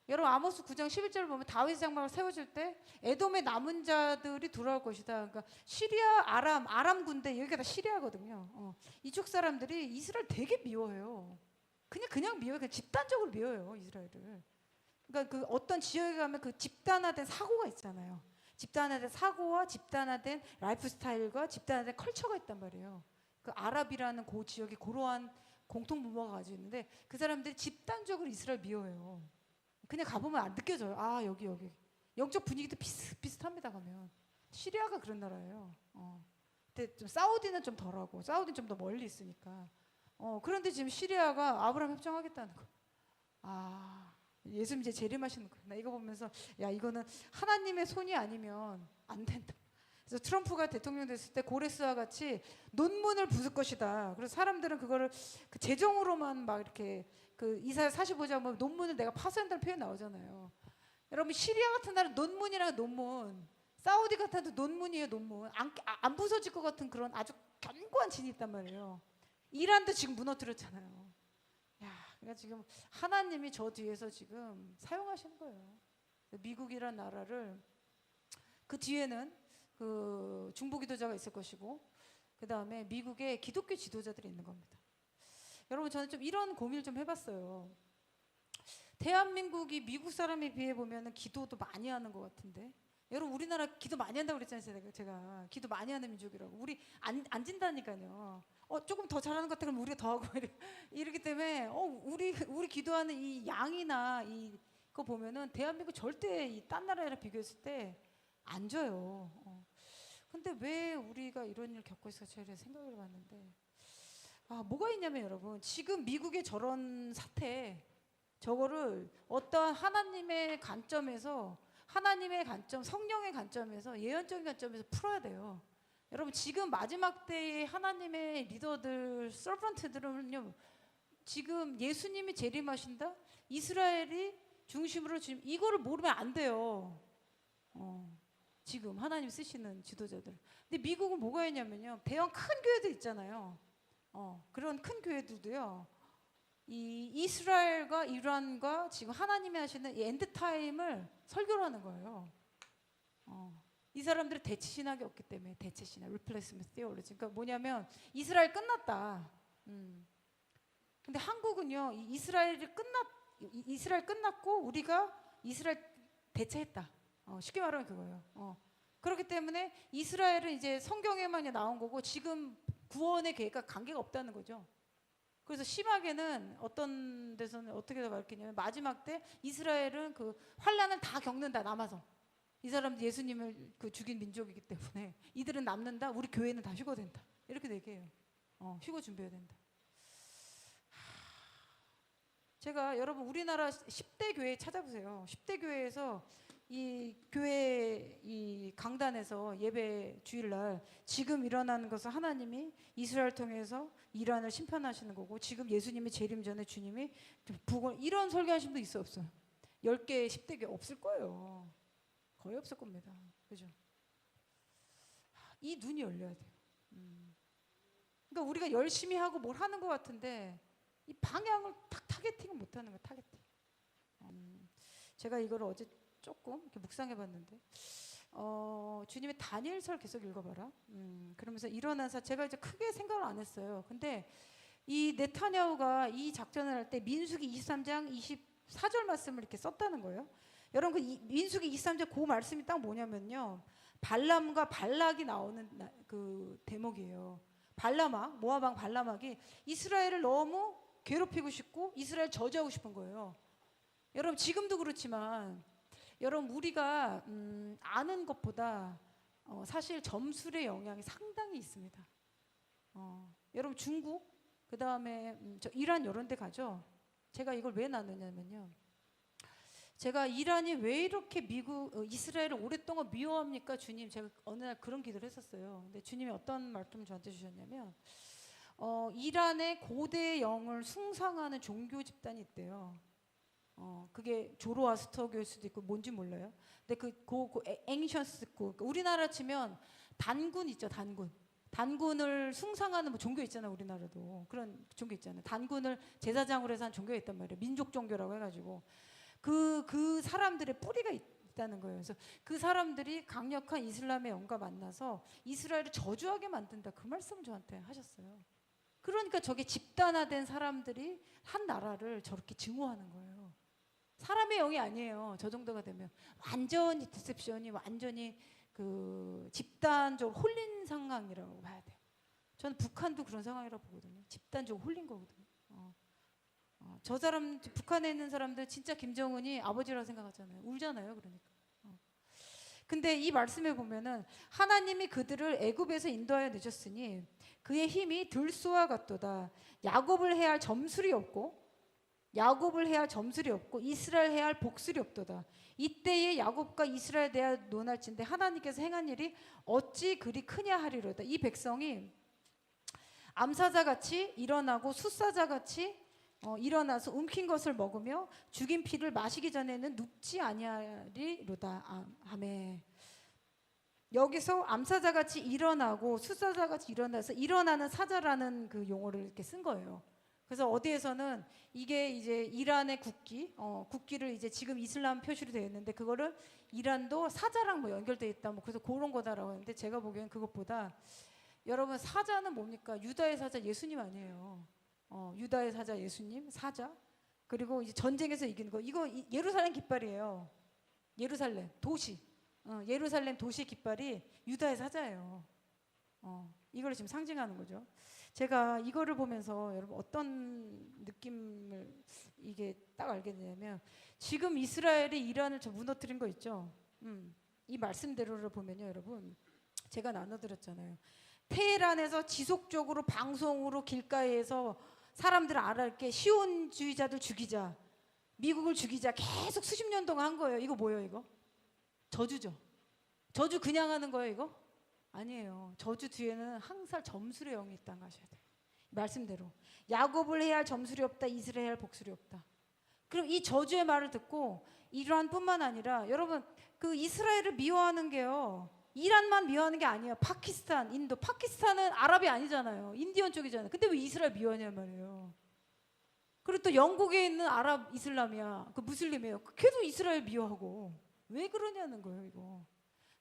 여러분 아모스 9장 11절을 보면 다윗 장막을 세워질 때 에돔의 남은 자들이 돌아올 것이다. 그러니까 시리아, 아람 군대 여기가 다 시리아거든요. 이쪽 사람들이 이스라엘 되게 미워해요. 그냥 미워요. 그냥 집단적으로 미워요, 이스라엘을. 그러니까 그 어떤 지역에 가면 그 집단화된 사고가 있잖아요. 집단화된 사고와 집단화된 라이프 스타일과 집단화된 컬처가 있단 말이에요. 그 아랍이라는 그 지역이 그러한 공통 분모가 가지고 있는데 그 사람들이 집단적으로 이스라엘 미워해요. 그냥 가보면 안 느껴져요. 여기 영적 분위기도 비슷합니다. 가면 시리아가 그런 나라예요. 근데 좀 사우디는 좀 덜하고 사우디는 좀 더 멀리 있으니까. 그런데 지금 시리아가 아브라함 협정하겠다는 거. 예수님 이제 재림하시는 거예요. 나 이거 보면서 야 이거는 하나님의 손이 아니면 안 된다. 그래서 트럼프가 대통령 됐을 때 고레스와 같이 논문을 부술 것이다. 그래서 사람들은 그거를 그 재정으로만 막 이렇게 그 이사야 45장 보면 논문을 내가 파쇄한다는 표현 나오잖아요. 여러분 시리아 같은 나라는 논문이랑 논문, 사우디 같은 데도 논문이에요. 논문. 안 부서질 것 같은 그런 아주 견고한 진이 있단 말이에요. 이란도 지금 무너뜨렸잖아요. 그러니까 지금 하나님이 저 뒤에서 지금 사용하시는 거예요. 미국이란 나라를 그 뒤에는 그 중보기도자가 있을 것이고 그 다음에 미국에 기독교 지도자들이 있는 겁니다. 여러분 저는 좀 이런 고민을 좀 해봤어요. 대한민국이 미국 사람에 비해 보면은 기도도 많이 하는 것 같은데 여러분 우리나라 기도 많이 한다고 그랬잖아요. 제가 기도 많이 하는 민족이라고. 우리 안 진다니까요. 조금 더 잘하는 것 같으면 우리가 더 하고 이러기 때문에 우리 기도하는 이 양이나 이거 보면은 대한민국 절대 이 딴 나라랑 비교했을 때 안 져요. 근데 왜 우리가 이런 일을 겪고 있을까 제가 생각을 해봤는데 뭐가 있냐면 여러분, 지금 미국의 저런 사태, 저거를 어떠한 하나님의 관점에서, 하나님의 관점, 성령의 관점에서, 예언적인 관점에서 풀어야 돼요. 여러분, 지금 마지막 때의 하나님의 리더들, 서번트들은요, 지금 예수님이 재림하신다? 이스라엘이 중심으로 지금 이거를 모르면 안 돼요. 지금 하나님 쓰시는 지도자들. 근데 미국은 뭐가 있냐면요, 대형 큰 교회들 있잖아요. 그런 큰 교회들도요, 이 이스라엘과 이란과 지금 하나님이 하시는 이 엔드 타임을 설교를 하는 거예요. 이 사람들은 대체 신학이 없기 때문에, 대체 신학, replacement theology. 그러니까 뭐냐면 이스라엘 끝났다. 근데 한국은요, 이스라엘 끝났고 우리가 이스라엘 대체했다. 쉽게 말하면 그거예요. 그렇기 때문에 이스라엘은 이제 성경에만 나온 거고 지금 구원의 계획과 관계가 없다는 거죠. 그래서 심하게는 어떤 데서는 어떻게 가르치냐면 마지막 때 이스라엘은 그 환란을 다 겪는다, 남아서. 이 사람들 예수님을 죽인 민족이기 때문에 이들은 남는다, 우리 교회는 다 휴거된다. 이렇게 얘기해요. 휴거 준비해야 된다. 제가 여러분 우리나라 10대 교회 찾아보세요. 10대 교회에서 이 교회 이 강단에서 예배 주일날 지금 일어나는 것은 하나님이 이스라엘 통해서 이란을 심판하시는 거고, 지금 예수님이 재림 전에 주님이 이런 설교하신 분 있어, 없어요? 10개 10대 교회 없을 거예요. 거의 없을 겁니다. 그죠? 이 눈이 열려야 돼요. 그러니까 우리가 열심히 하고 뭘 하는 것 같은데 이 방향을 딱 타겟팅을 못 하는 거예요. 타겟팅. 제가 이걸 어제 조금 이렇게 묵상해봤는데, 주님의 다니엘서를 계속 읽어봐라. 그러면서 일어난 제가 이제 크게 생각을 안 했어요. 근데 이 네타냐후가 이 작전을 할 때 민수기 23장 24절 말씀을 이렇게 썼다는 거예요. 여러분, 그 민수기 23장 그 말씀이 딱 뭐냐면요, 발람과 발락이 나오는 그 대목이에요. 모압 왕 발람악이 이스라엘을 너무 괴롭히고 싶고 이스라엘 저주하고 싶은 거예요. 여러분, 지금도 그렇지만 여러분, 우리가 아는 것보다 사실 점술의 영향이 상당히 있습니다. 여러분, 중국, 그 다음에 이란 이런 데 가죠. 제가 이걸 왜 나누냐면요, 제가 이란이 왜 이렇게 이스라엘을 오랫동안 미워합니까 주님? 제가 어느 날 그런 기도를 했었어요. 근데 주님이 어떤 말씀을 저한테 주셨냐면, 이란의 고대 영을 숭상하는 종교 집단이 있대요. 그게 조로아스터교일 수도 있고 뭔지 몰라요. 근데 앵션스, 우리나라 치면 단군 있죠, 단군을 숭상하는 뭐 종교 있잖아요. 우리나라도 그런 종교 있잖아요. 단군을 제사장으로 해서 한 종교가 있단 말이에요. 민족 종교라고 해가지고 그 사람들의 뿌리가 있다는 거예요. 그래서 그 사람들이 강력한 이슬람의 영과 만나서 이스라엘을 저주하게 만든다, 그 말씀을 저한테 하셨어요. 그러니까 저게 집단화된 사람들이 한 나라를 저렇게 증오하는 거예요. 사람의 영이 아니에요. 저 정도가 되면 완전히 디셉션이, 완전히 그 집단적으로 홀린 상황이라고 봐야 돼요. 저는 북한도 그런 상황이라고 보거든요. 집단적으로 홀린 거거든요. 저 사람, 북한에 있는 사람들 진짜 김정은이 아버지라고 생각하잖아요. 울잖아요. 그러니까. 근데 이 말씀에 보면은 하나님이 그들을 애굽에서 인도하여 내셨으니 그의 힘이 들소와 같도다. 야곱을 해할 점술이 없고 이스라엘 해할 복술이 없도다. 이때에 야곱과 이스라엘 대하여 논할진대 하나님께서 행한 일이 어찌 그리 크냐 하리로다. 이 백성이 암사자같이 일어나고 숫사자같이 일어나서 움킨 것을 먹으며 죽인 피를 마시기 전에는 눕지 아니하리로다. 아멘. 여기서 암사자같이 일어나고 숫사자같이 일어나서 일어나는 사자라는 그 용어를 이렇게 쓴 거예요. 그래서 어디에서는 이게 이제 이란의 국기를 이제 지금 이슬람 표시로 되어 있는데 그거를 이란도 사자랑 뭐 연결되어 있다, 뭐 그래서 그런 거다라고 하는데, 제가 보기엔 그것보다 여러분, 사자는 뭡니까? 유다의 사자 예수님 아니에요. 유다의 사자 예수님, 사자. 그리고 이제 전쟁에서 이기는 거, 이거 예루살렘 깃발이에요. 예루살렘 도시, 예루살렘 도시 깃발이 유다의 사자예요. 이걸 지금 상징하는 거죠. 제가 이거를 보면서 여러분 어떤 느낌을 이게 딱 알게 되냐면, 지금 이스라엘이 이란을 무너뜨린 거 있죠. 이 말씀대로를 보면요, 여러분, 제가 나눠드렸잖아요. 테헤란에서 지속적으로 방송으로 길가에서 사람들을 알아듣게 시온주의자들 죽이자, 미국을 죽이자 계속 수십 년 동안 한 거예요. 이거 뭐예요 이거? 저주죠. 저주 그냥 하는 거예요 이거? 아니에요. 저주 뒤에는 항상 점술의 영이 있다는 거 아셔야 돼요. 말씀대로 야곱을 해야 할 점술이 없다, 이스라엘 해야 할 복술이 없다. 그럼 이 저주의 말을 듣고 이란뿐만 아니라 여러분 그 이스라엘을 미워하는 게요, 이란만 미워하는 게 아니에요. 파키스탄, 인도, 파키스탄은 아랍이 아니잖아요. 인디언 쪽이잖아요. 근데 왜 이스라엘 미워하냐 말이에요. 그리고 또 영국에 있는 아랍 이슬람이야, 그 무슬림이에요. 걔도 이스라엘 미워하고. 왜 그러냐는 거예요 이거.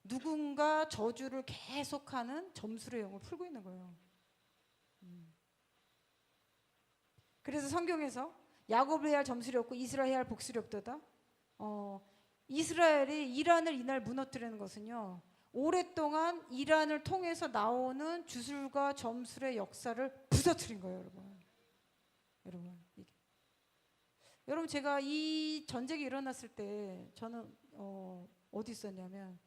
누군가 저주를 계속하는 점술의 영을 풀고 있는 거예요. 그래서 성경에서 야곱을 해야 할 점술이 없고 이스라엘 해야 할 복술이 없도다. 이스라엘이 이란을 이날 무너뜨리는 것은요, 오랫동안 이란을 통해서 나오는 주술과 점술의 역사를 부서뜨린 거예요, 여러분. 여러분 제가 이 전쟁이 일어났을 때 저는 어디 있었냐면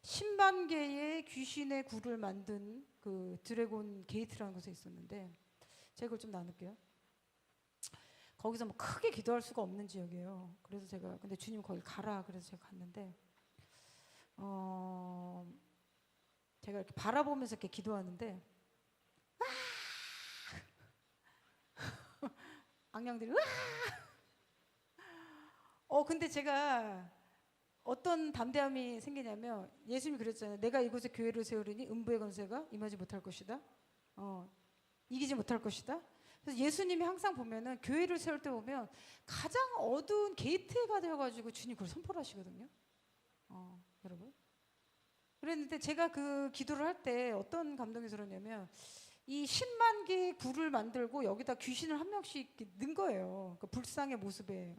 10만 개의 귀신의 굴을 만든 그 드래곤 게이트라는 곳에 있었는데, 제가 그걸 좀 나눌게요. 거기서 뭐 크게 기도할 수가 없는 지역이에요. 그래서 제가 근데 주님 거기 가라 그래서 제가 갔는데 제가 이렇게 바라보면서 이렇게 기도하는데 악령들이 근데 제가 어떤 담대함이 생기냐면 예수님이 그랬잖아요. 내가 이곳에 교회를 세우리니 음부의 권세가 임하지 못할 것이다. 이기지 못할 것이다. 그래서 예수님이 항상 보면은 교회를 세울 때 보면 가장 어두운 게이트에 가셔가지고 주님 그걸 선포를 하시거든요. 여러분. 그랬는데 제가 그 기도를 할 때 어떤 감동이 들었냐면 이 10만 개의 굴을 만들고 여기다 귀신을 한 명씩 넣은 거예요. 그 불상의 모습에.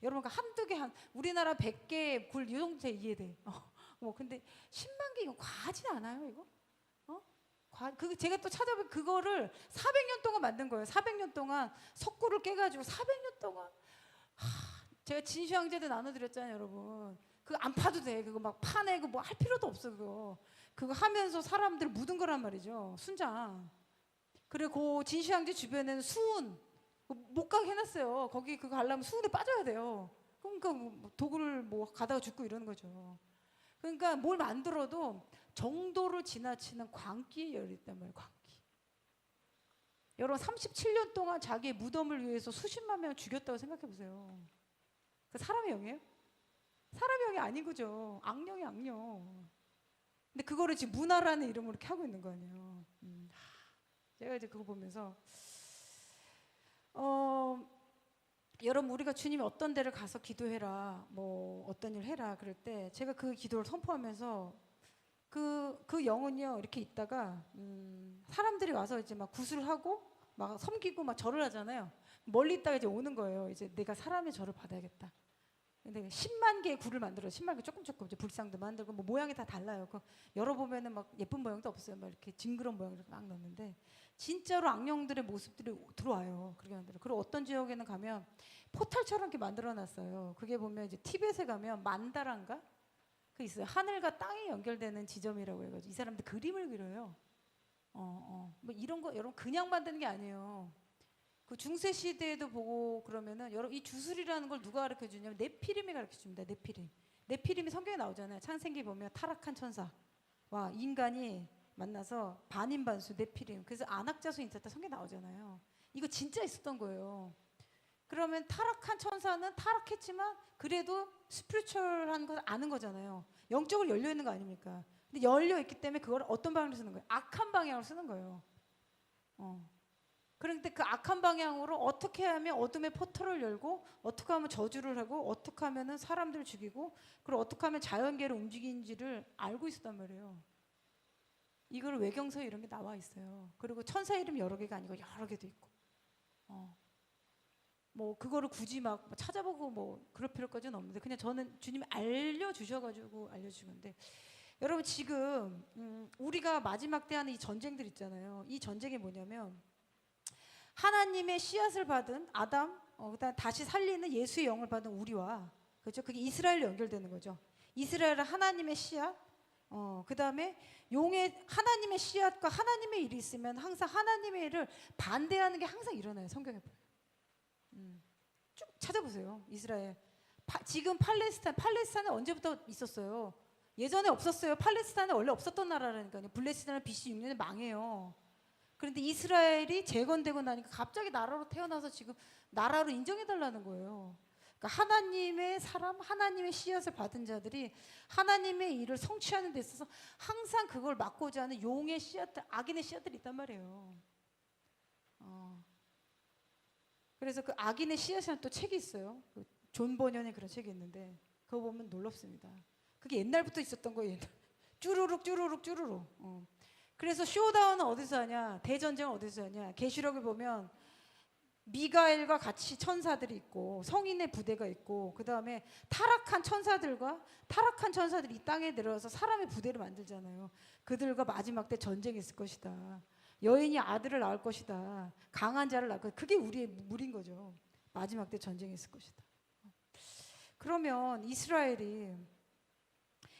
여러분 한두 개 우리나라 100개 굴 이 정도 이해돼. 근데 10만 개 이거 과하지 않아요 이거? 제가 또 찾아보면 그거를 400년 동안 만든 거예요. 400년 동안 석굴을 깨가지고 400년 동안. 제가 진시황제도 나눠드렸잖아요, 여러분. 그거 안 파도 돼. 그거 막 파내고 뭐 할 필요도 없어 그거. 그거 하면서 사람들 묻은 거란 말이죠. 순장. 그리고 진시황제 주변에는 수은 못 가게 해놨어요. 거기 그거 하려면 수은에 빠져야 돼요. 그러니까 독을 뭐 가다가 죽고 이러는 거죠. 그러니까 뭘 만들어도 정도를 지나치는 광기의 열이 있단 말이에요. 광기. 여러분 37년 동안 자기의 무덤을 위해서 수십만 명을 죽였다고 생각해 보세요. 그 사람의 영이에요? 사람의 영이 아닌 거죠. 악령이 악령. 근데 그거를 지금 문화라는 이름으로 이렇게 하고 있는 거 아니에요. 제가 이제 그거 보면서 여러분 우리가 주님이 어떤 데를 가서 기도해라, 뭐 어떤 일 해라 그럴 때 제가 그 기도를 선포하면서 그 영은요 이렇게 있다가 사람들이 와서 이제 막 구슬하고 막 섬기고 막 절을 하잖아요. 멀리 있다가 이제 오는 거예요. 이제 내가 사람의 절을 받아야겠다. 근데 10만 개의 굴을 만들어요. 10만 개 조금 이제 불상도 만들고 뭐 모양이 다 달라요. 그 열어보면은 막 예쁜 모양도 없어요. 막 이렇게 징그러운 모양을 막 넣는데 진짜로 악령들의 모습들이 들어와요. 그렇게 만들어. 그리고 어떤 지역에는 가면 포탈처럼 이렇게 만들어놨어요. 그게 보면 이제 티벳에 가면 만다란가 그 있어요. 하늘과 땅이 연결되는 지점이라고 해가지고 이 사람들 그림을 그려요. 뭐 이런 거 여러분 그냥 만드는 게 아니에요. 그 중세 시대에도 보고 그러면은 여러분 이 주술이라는 걸 누가 가르쳐 주냐면 네피림이 가르쳐 줍니다. 네피림이 성경에 나오잖아요. 창세기 보면 타락한 천사와 인간이 만나서 반인반수 네피림. 그래서 안악자손이 있었다 성경에 나오잖아요. 이거 진짜 있었던 거예요. 그러면 타락한 천사는 타락했지만 그래도 스피리추얼한 걸 아는 거잖아요. 영적으로 열려 있는 거 아닙니까? 근데 열려 있기 때문에 그걸 어떤 방향으로 쓰는 거예요? 악한 방향으로 쓰는 거예요. 그런데 그 악한 방향으로 어떻게 하면 어둠의 포털을 열고 어떻게 하면 저주를 하고 어떻게 하면 사람들을 죽이고 그리고 어떻게 하면 자연계를 움직이는지를 알고 있었단 말이에요. 이걸 외경서에 이런 게 나와 있어요. 그리고 천사 이름이 여러 개가 아니고 여러 개도 있고 뭐 그거를 굳이 막 찾아보고 뭐 그럴 필요까지는 없는데 그냥 저는 주님이 알려주셔가지고 알려주신 건데 여러분 지금 우리가 마지막 때 하는 이 전쟁들 있잖아요. 이 전쟁이 뭐냐면 하나님의 씨앗을 받은 아담, 그다음 다시 살리는 예수의 영을 받은 우리와 그렇죠? 그게 이스라엘로 연결되는 거죠. 이스라엘은 하나님의 씨앗, 그다음에 용의 하나님의 씨앗과 하나님의 일이 있으면 항상 하나님의 일을 반대하는 게 항상 일어나요. 성경에 보면. 쭉 찾아보세요. 이스라엘. 지금 팔레스타인은 언제부터 있었어요? 예전에 없었어요. 팔레스타인은 원래 없었던 나라라니까요. 블레스타인은 BC 6년에 망해요. 그런데 이스라엘이 재건되고 나니까 갑자기 나라로 태어나서 지금 나라로 인정해달라는 거예요. 그러니까 하나님의 사람, 하나님의 씨앗을 받은 자들이 하나님의 일을 성취하는 데 있어서 항상 그걸 막고자 하는 용의 씨앗들, 악인의 씨앗들이 있단 말이에요. 그래서 그 악인의 씨앗이라는 또 책이 있어요. 존 버년의 그런 책이 있는데 그거 보면 놀랍습니다. 그게 옛날부터 있었던 거예요. 쭈루룩 쭈루룩 쭈루룩. 그래서 쇼다운은 어디서 하냐? 대전쟁은 어디서 하냐? 계시록에 보면 미가엘과 같이 천사들이 있고 성인의 부대가 있고 그 다음에 타락한 천사들이 이 땅에 들어와서 사람의 부대를 만들잖아요. 그들과 마지막 때 전쟁이 있을 것이다. 여인이 아들을 낳을 것이다. 강한 자를 낳을 것이다. 그게 우리의 물인 거죠. 마지막 때 전쟁이 있을 것이다. 그러면 이스라엘이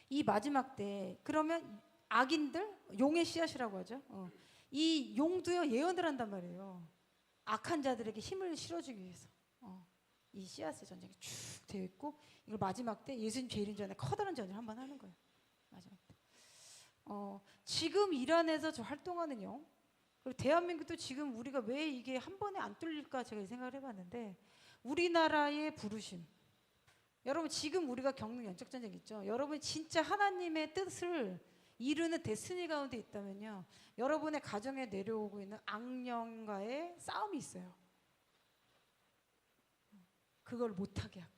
이 마지막 때 그러면 악인들 용의 씨앗이라고 하죠. 이 용도요 예언을 한단 말이에요. 악한 자들에게 힘을 실어주기 위해서 이 씨앗의 전쟁이 쭉 되어 있고 이걸 마지막 때 예수님 재림 전에 커다란 전쟁을 한번 하는 거예요. 마지막 때. 지금 이란에서 저 활동하는 영 그리고 대한민국도 지금 우리가 왜 이게 한 번에 안 뚫릴까 제가 이 생각을 해봤는데 우리나라의 부르심 여러분 지금 우리가 겪는 영적 전쟁 있죠. 여러분 진짜 하나님의 뜻을 이루는 데스니 가운데 있다면요. 여러분의 가정에 내려오고 있는 악령과의 싸움이 있어요. 그걸 못하게 하고.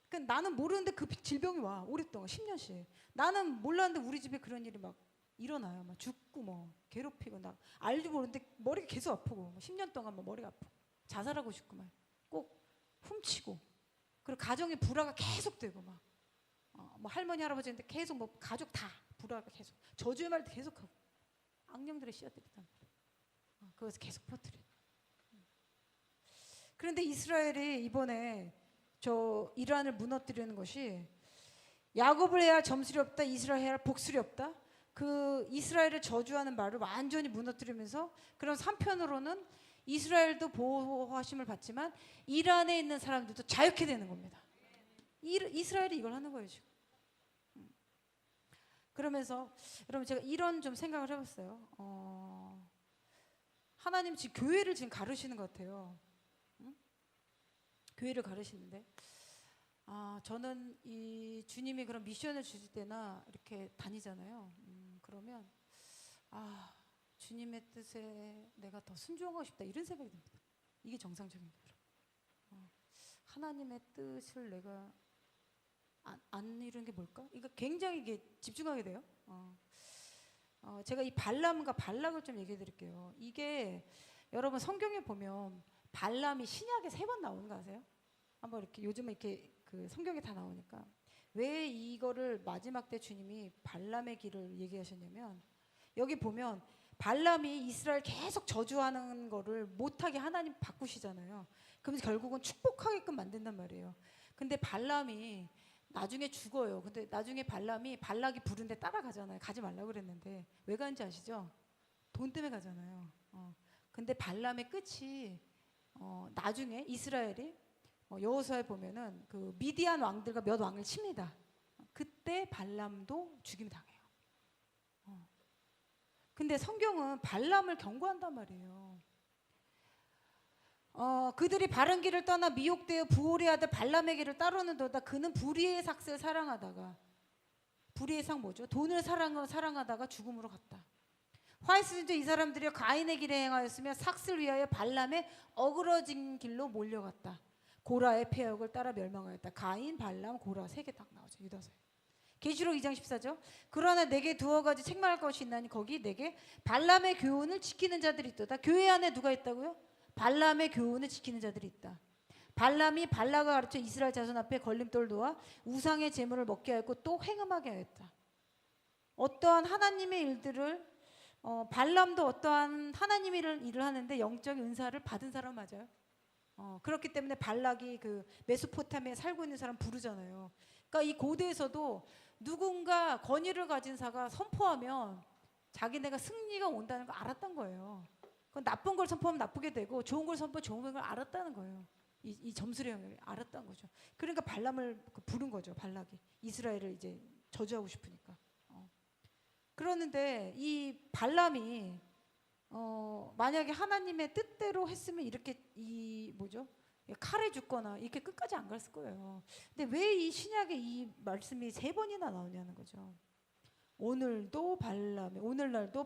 그러니까 나는 모르는데 그 질병이 와. 오랫동안 10년씩. 나는 몰랐는데 우리 집에 그런 일이 막 일어나요. 막 죽고 뭐 괴롭히고 나 알도 모르는데 머리가 계속 아프고 10년 동안 뭐 머리가 아프고 자살하고 싶고 막 꼭 훔치고 그리고 가정의 불화가 계속되고 막 뭐 할머니 할아버지인데 계속 뭐 가족 다 불화가 계속 저주의 말도 계속하고 악령들의 씨앗들이 있단 말이에요. 그것을 계속 퍼뜨려. 그런데 이스라엘이 이번에 저 이란을 무너뜨리는 것이 야곱을 해야 점술이 없다 이스라엘 해야 복술이 없다 그 이스라엘을 저주하는 말을 완전히 무너뜨리면서 그런 한편으로는 이스라엘도 보호하심을 받지만 이란에 있는 사람들도 자유케 되는 겁니다. 이스라엘이 이걸 하는 거예요 지금. 그러면서 여러분 제가 이런 좀 생각을 해봤어요. 하나님 지금 교회를 지금 가르시는 것 같아요. 교회를 가르시는데 저는 이 주님이 그런 미션을 주실 때나 이렇게 다니잖아요. 그러면 주님의 뜻에 내가 더 순종하고 싶다 이런 생각이 듭니다. 이게 정상적인 거예요. 하나님의 뜻을 내가 안 이루는 게 뭘까? 이거 굉장히 이게 집중하게 돼요. 제가 이 발람과 발락을 좀 얘기해 드릴게요. 이게 여러분 성경에 보면 발람이 신약에 3번 나오는 거 아세요? 한번 이렇게 요즘은 이렇게 그 성경에 다 나오니까 왜 이거를 마지막 때 주님이 발람의 길을 얘기하셨냐면 여기 보면 발람이 이스라엘 계속 저주하는 거를 못하게 하나님 바꾸시잖아요. 그러면서 결국은 축복하게끔 만든단 말이에요. 근데 발람이 나중에 죽어요. 근데 나중에 발락이 부른데 따라가잖아요. 가지 말라고 그랬는데 왜 가는지 아시죠? 돈 때문에 가잖아요. 근데 발람의 끝이 나중에 이스라엘이 여호수아에 보면은 그 미디안 왕들과 몇 왕을 칩니다. 그때 발람도 죽임 당해요. 근데 성경은 발람을 경고한단 말이에요. 그들이 바른 길을 떠나 미혹되어 부올의 아들 발람의 길을 따르는도다. 그는 불의의 삭을 사랑하다가 불의의 삭 뭐죠? 돈을 사랑하다가 죽음으로 갔다. 화이스인도 이 사람들이 가인의 길에 행하였으며 삭을 위하여 발람의 어그러진 길로 몰려갔다. 고라의 폐역을 따라 멸망하였다. 가인, 발람, 고라 3개 딱 나오죠. 유다서에. 계시록 2장 14절. 그러나 내게 두어 가지 책망할 것이 있나니 거기 내게 발람의 교훈을 지키는 자들이 있도다. 교회 안에 누가 있다고요? 발람의 교훈을 지키는 자들이 있다. 발람이 발락을 가르쳐 이스라엘 자손 앞에 걸림돌 놓아 우상의 제물을 먹게 하였고 또 행음하게 하였다. 어떠한 하나님의 일들을 발람도 어떠한 하나님의 일을 하는데 영적인 은사를 받은 사람 맞아요. 그렇기 때문에 발락이 그 메소포타미아에 살고 있는 사람 부르잖아요. 그러니까 이 고대에서도 누군가 권위를 가진 자가 선포하면 자기네가 승리가 온다는 걸 알았던 거예요. 그 나쁜 걸 선포하면 나쁘게 되고 좋은 걸 선포하면 좋은 걸 알았다는 거예요. 이 점수의 영역을 알았던 거죠. 그러니까 발람을 부른 거죠. 발락이 이스라엘을 이제 저주하고 싶으니까. 그러는데 이 발람이 만약에 하나님의 뜻대로 했으면 이렇게 이 뭐죠? 칼에 죽거나 이렇게 끝까지 안 갔을 거예요. 근데 왜 이 신약에 이 말씀이 3번이나 나오냐는 거죠. 오늘날도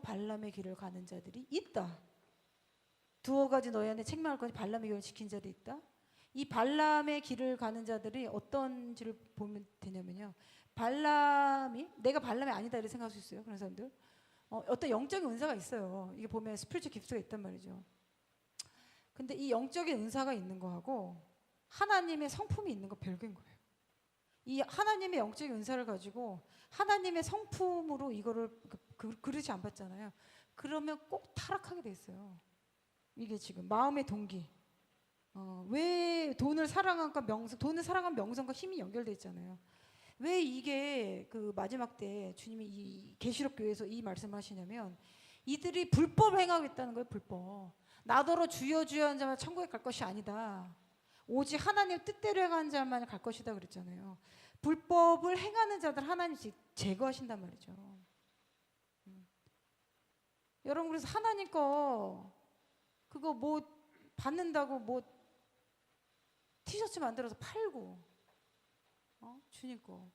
발람의 길을 가는 자들이 있다. 두어 가지 너희 안에 책망할 거니 발람의 길을 지킨 자들이 있다. 이 발람의 길을 가는 자들이 어떤지를 보면 되냐면요. 발람이 내가 발람이 아니다 이렇게 생각할 수 있어요. 그런 사람들. 어떤 영적인 은사가 있어요. 이게 보면 스피리추얼 기프트가 있단 말이죠. 근데 이 영적인 은사가 있는 거하고 하나님의 성품이 있는 거 별개인 거예요. 이 하나님의 영적인 은사를 가지고 하나님의 성품으로 이거를 그릇이 안 받잖아요. 그러면 꼭 타락하게 돼 있어요. 이게 지금 마음의 동기. 왜 돈을 사랑한과 명성과 힘이 연결돼 있잖아요. 왜 이게 그 마지막 때 주님이 이 계시록 교회에서 이 말씀을 하시냐면 이들이 불법을 행하고 있다는 거예요. 불법. 나더러 주여 주여 한 자만 천국에 갈 것이 아니다. 오직 하나님 뜻대로 행하는 자만 갈 것이다 그랬잖아요. 불법을 행하는 자들 하나님이 제거하신단 말이죠. 여러분 그래서 하나님 거 그거 뭐 받는다고 뭐 티셔츠 만들어서 팔고 주님 거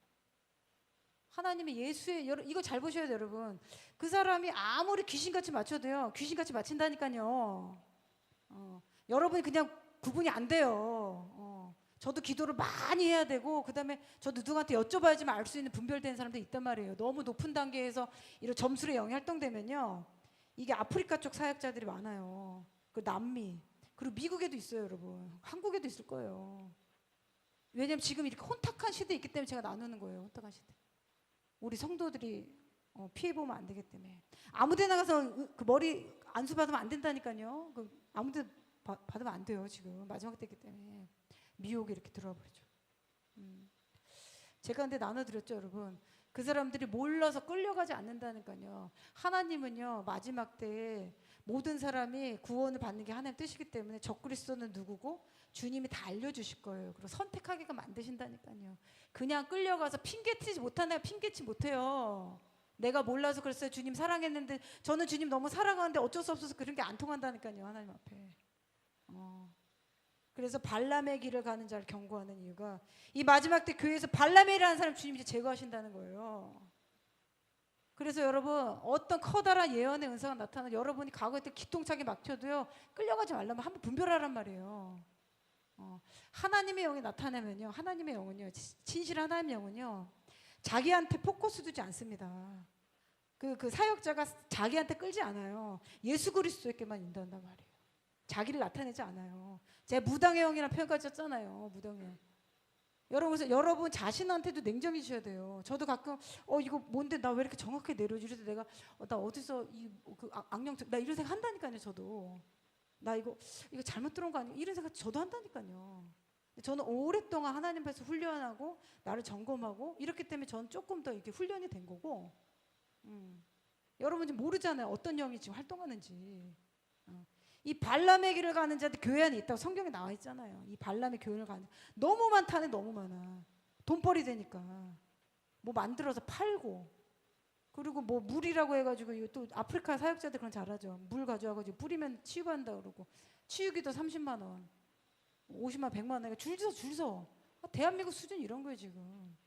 하나님의 예수의 이거 잘 보셔야 돼요 여러분. 그 사람이 아무리 귀신같이 맞춰도요 귀신같이 맞힌다니까요. 여러분이 그냥 구분이 안 돼요. 저도 기도를 많이 해야 되고 그 다음에 저도 누구한테 여쭤봐야지만 알 수 있는 분별되는 사람도 있단 말이에요. 너무 높은 단계에서 이런 점수의 영이 활동되면요 이게 아프리카 쪽 사역자들이 많아요. 그 남미 그리고 미국에도 있어요 여러분. 한국에도 있을 거예요. 왜냐면 지금 이렇게 혼탁한 시대에 있기 때문에 제가 나누는 거예요. 혼탁한 시대. 우리 성도들이 피해보면 안 되기 때문에 아무데나 가서 그 머리 안수 받으면 안 된다니까요. 아무데 받으면 안 돼요. 지금 마지막 때이기 때문에 미혹이 이렇게 들어와 버리죠. 제가 근데 나눠드렸죠 여러분. 그 사람들이 몰라서 끌려가지 않는다니까요. 하나님은요 마지막 때에 모든 사람이 구원을 받는 게 하나님 뜻이기 때문에 적그리스도는 누구고 주님이 다 알려주실 거예요. 그리고 선택하게끔 만드신다니까요. 그냥 끌려가서 핑계치지 못하나요? 핑계치 못해요. 내가 몰라서 그랬어요. 주님 사랑했는데 저는 주님 너무 사랑하는데 어쩔 수 없어서 그런 게 안 통한다니까요. 하나님 앞에. 그래서 발람의 길을 가는 자를 경고하는 이유가 이 마지막 때 교회에서 발람이라는 사람 주님이 이제 제거하신다는 거예요. 그래서 여러분 어떤 커다란 예언의 은사가 나타나면 여러분이 과거에 때 기똥차게 막혀도요 끌려가지 말라면 한번 분별하란 말이에요. 하나님의 영이 나타나면요 하나님의 영은요 진실한 하나님의 영은요 자기한테 포커스 두지 않습니다. 그 사역자가 자기한테 끌지 않아요. 예수 그리스도에게만 인도한단 말이에요. 자기를 나타내지 않아요. 제가 무당의 영이라는 표현까지 썼잖아요. 무당의 영. 여러분 그래서 여러분 자신한테도 냉정해주셔야 돼요. 저도 가끔 이거 뭔데 나 왜 이렇게 정확하게 내려주지? 내가 나 어디서 그 악령 나 이런 생각 한다니까요. 저도 나 이거 잘못 들어온 거 아니야? 이런 생각 저도 한다니까요. 저는 오랫동안 하나님 앞에서 훈련하고 나를 점검하고 이렇기 때문에 저는 조금 더 이렇게 훈련이 된 거고 여러분 지금 모르잖아요. 어떤 영이 지금 활동하는지. 이 발람의 길을 가는 자들 교회 안에 있다고 성경에 나와 있잖아요. 이 발람의 교회를 가는 너무 많다네. 너무 많아. 돈벌이 되니까 뭐 만들어서 팔고 그리고 뭐 물이라고 해가지고 이거 또 아프리카 사역자들 그런 잘하죠. 물 가져와가지고 뿌리면 치유한다 그러고 치유기도 30만 원 50만 원 100만 원 줄서 대한민국 수준 이런 거예요 지금.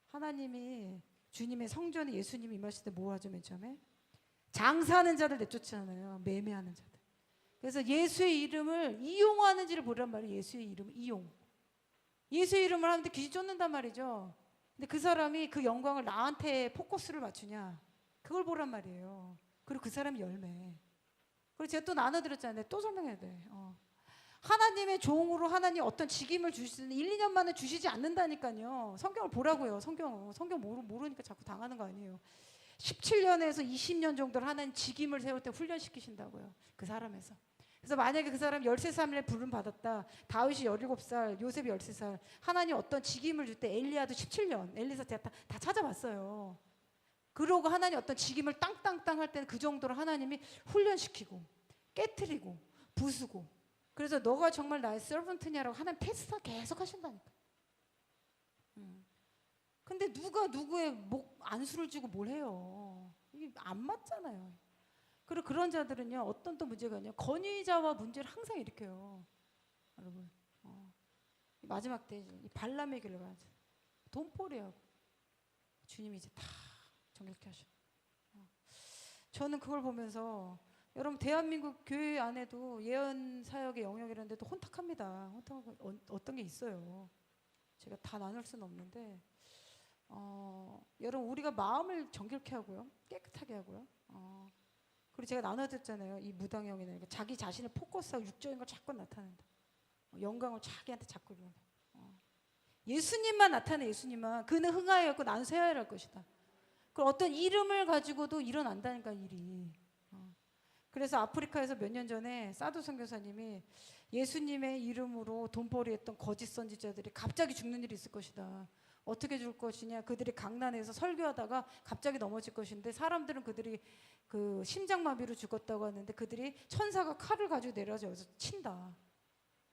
하나님이 주님의 성전에 예수님이 임하실 때 뭐 하죠 맨 처음에? 장사하는 자들 내쫓잖아요. 매매하는 자들. 그래서 예수의 이름을 이용하는지를 보란 말이에요. 예수의 이름을 이용. 예수의 이름을 하는데 귀신 쫓는단 말이죠. 근데 그 사람이 그 영광을 나한테 포커스를 맞추냐 그걸 보란 말이에요. 그리고 그 사람이 열매. 그리고 제가 또 나눠드렸잖아요. 또 설명해야 돼. 하나님의 종으로 하나님 어떤 직임을 주시는 1, 2년 만에 주시지 않는다니까요. 성경을 보라고요. 성경 모르니까 자꾸 당하는 거 아니에요. 17년에서 20년 정도를 하나님 직임을 세울 때 훈련시키신다고요. 그 사람에서. 그래서 만약에 그 사람 13살에 부름 받았다. 다윗이 17살, 요셉이 13살. 하나님 어떤 직임을 줄 때 엘리야도 17년. 엘리사 제가 다 찾아봤어요. 그러고 하나님 어떤 직임을 땅땅땅 할 때는 그 정도로 하나님이 훈련시키고 깨트리고 부수고. 그래서 너가 정말 나의 서번트냐라고 하나님 테스트 계속 하신다니까. 근데 누가 누구의 목 안수를 주고 뭘 해요. 이게 안 맞잖아요. 그리고 그런 자들은요, 어떤 또 문제가 있냐, 권위자와 문제를 항상 일으켜요. 여러분, 마지막 때 이 발람의 길을 가야죠. 돈벌이하고 주님이 이제 다 정결케 하셔. 저는 그걸 보면서 여러분, 대한민국 교회 안에도 예언 사역의 영역이라는 데도 혼탁합니다. 혼탁하고 어떤 게 있어요. 제가 다 나눌 수는 없는데, 여러분, 우리가 마음을 정결케 하고요, 깨끗하게 하고요. 그리고 제가 나눠줬잖아요. 이 무당형이나 자기 자신을 포커스하고 육적인 걸 자꾸 나타낸다. 영광을 자기한테 자꾸 이루는. 예수님만 나타내. 예수님만. 그는 흥하였고 나는 쇠하였을 것이다. 그 어떤 이름을 가지고도 일어난다니까, 일이. 그래서 아프리카에서 몇 년 전에 사두 선교사님이 예수님의 이름으로 돈벌이했던 거짓 선지자들이 갑자기 죽는 일이 있을 것이다. 어떻게 죽을 것이냐. 그들이 강난에서 설교하다가 갑자기 넘어질 것인데, 사람들은 그들이 그 심장마비로 죽었다고 하는데, 그들이 천사가 칼을 가지고 내려서 여기서 친다.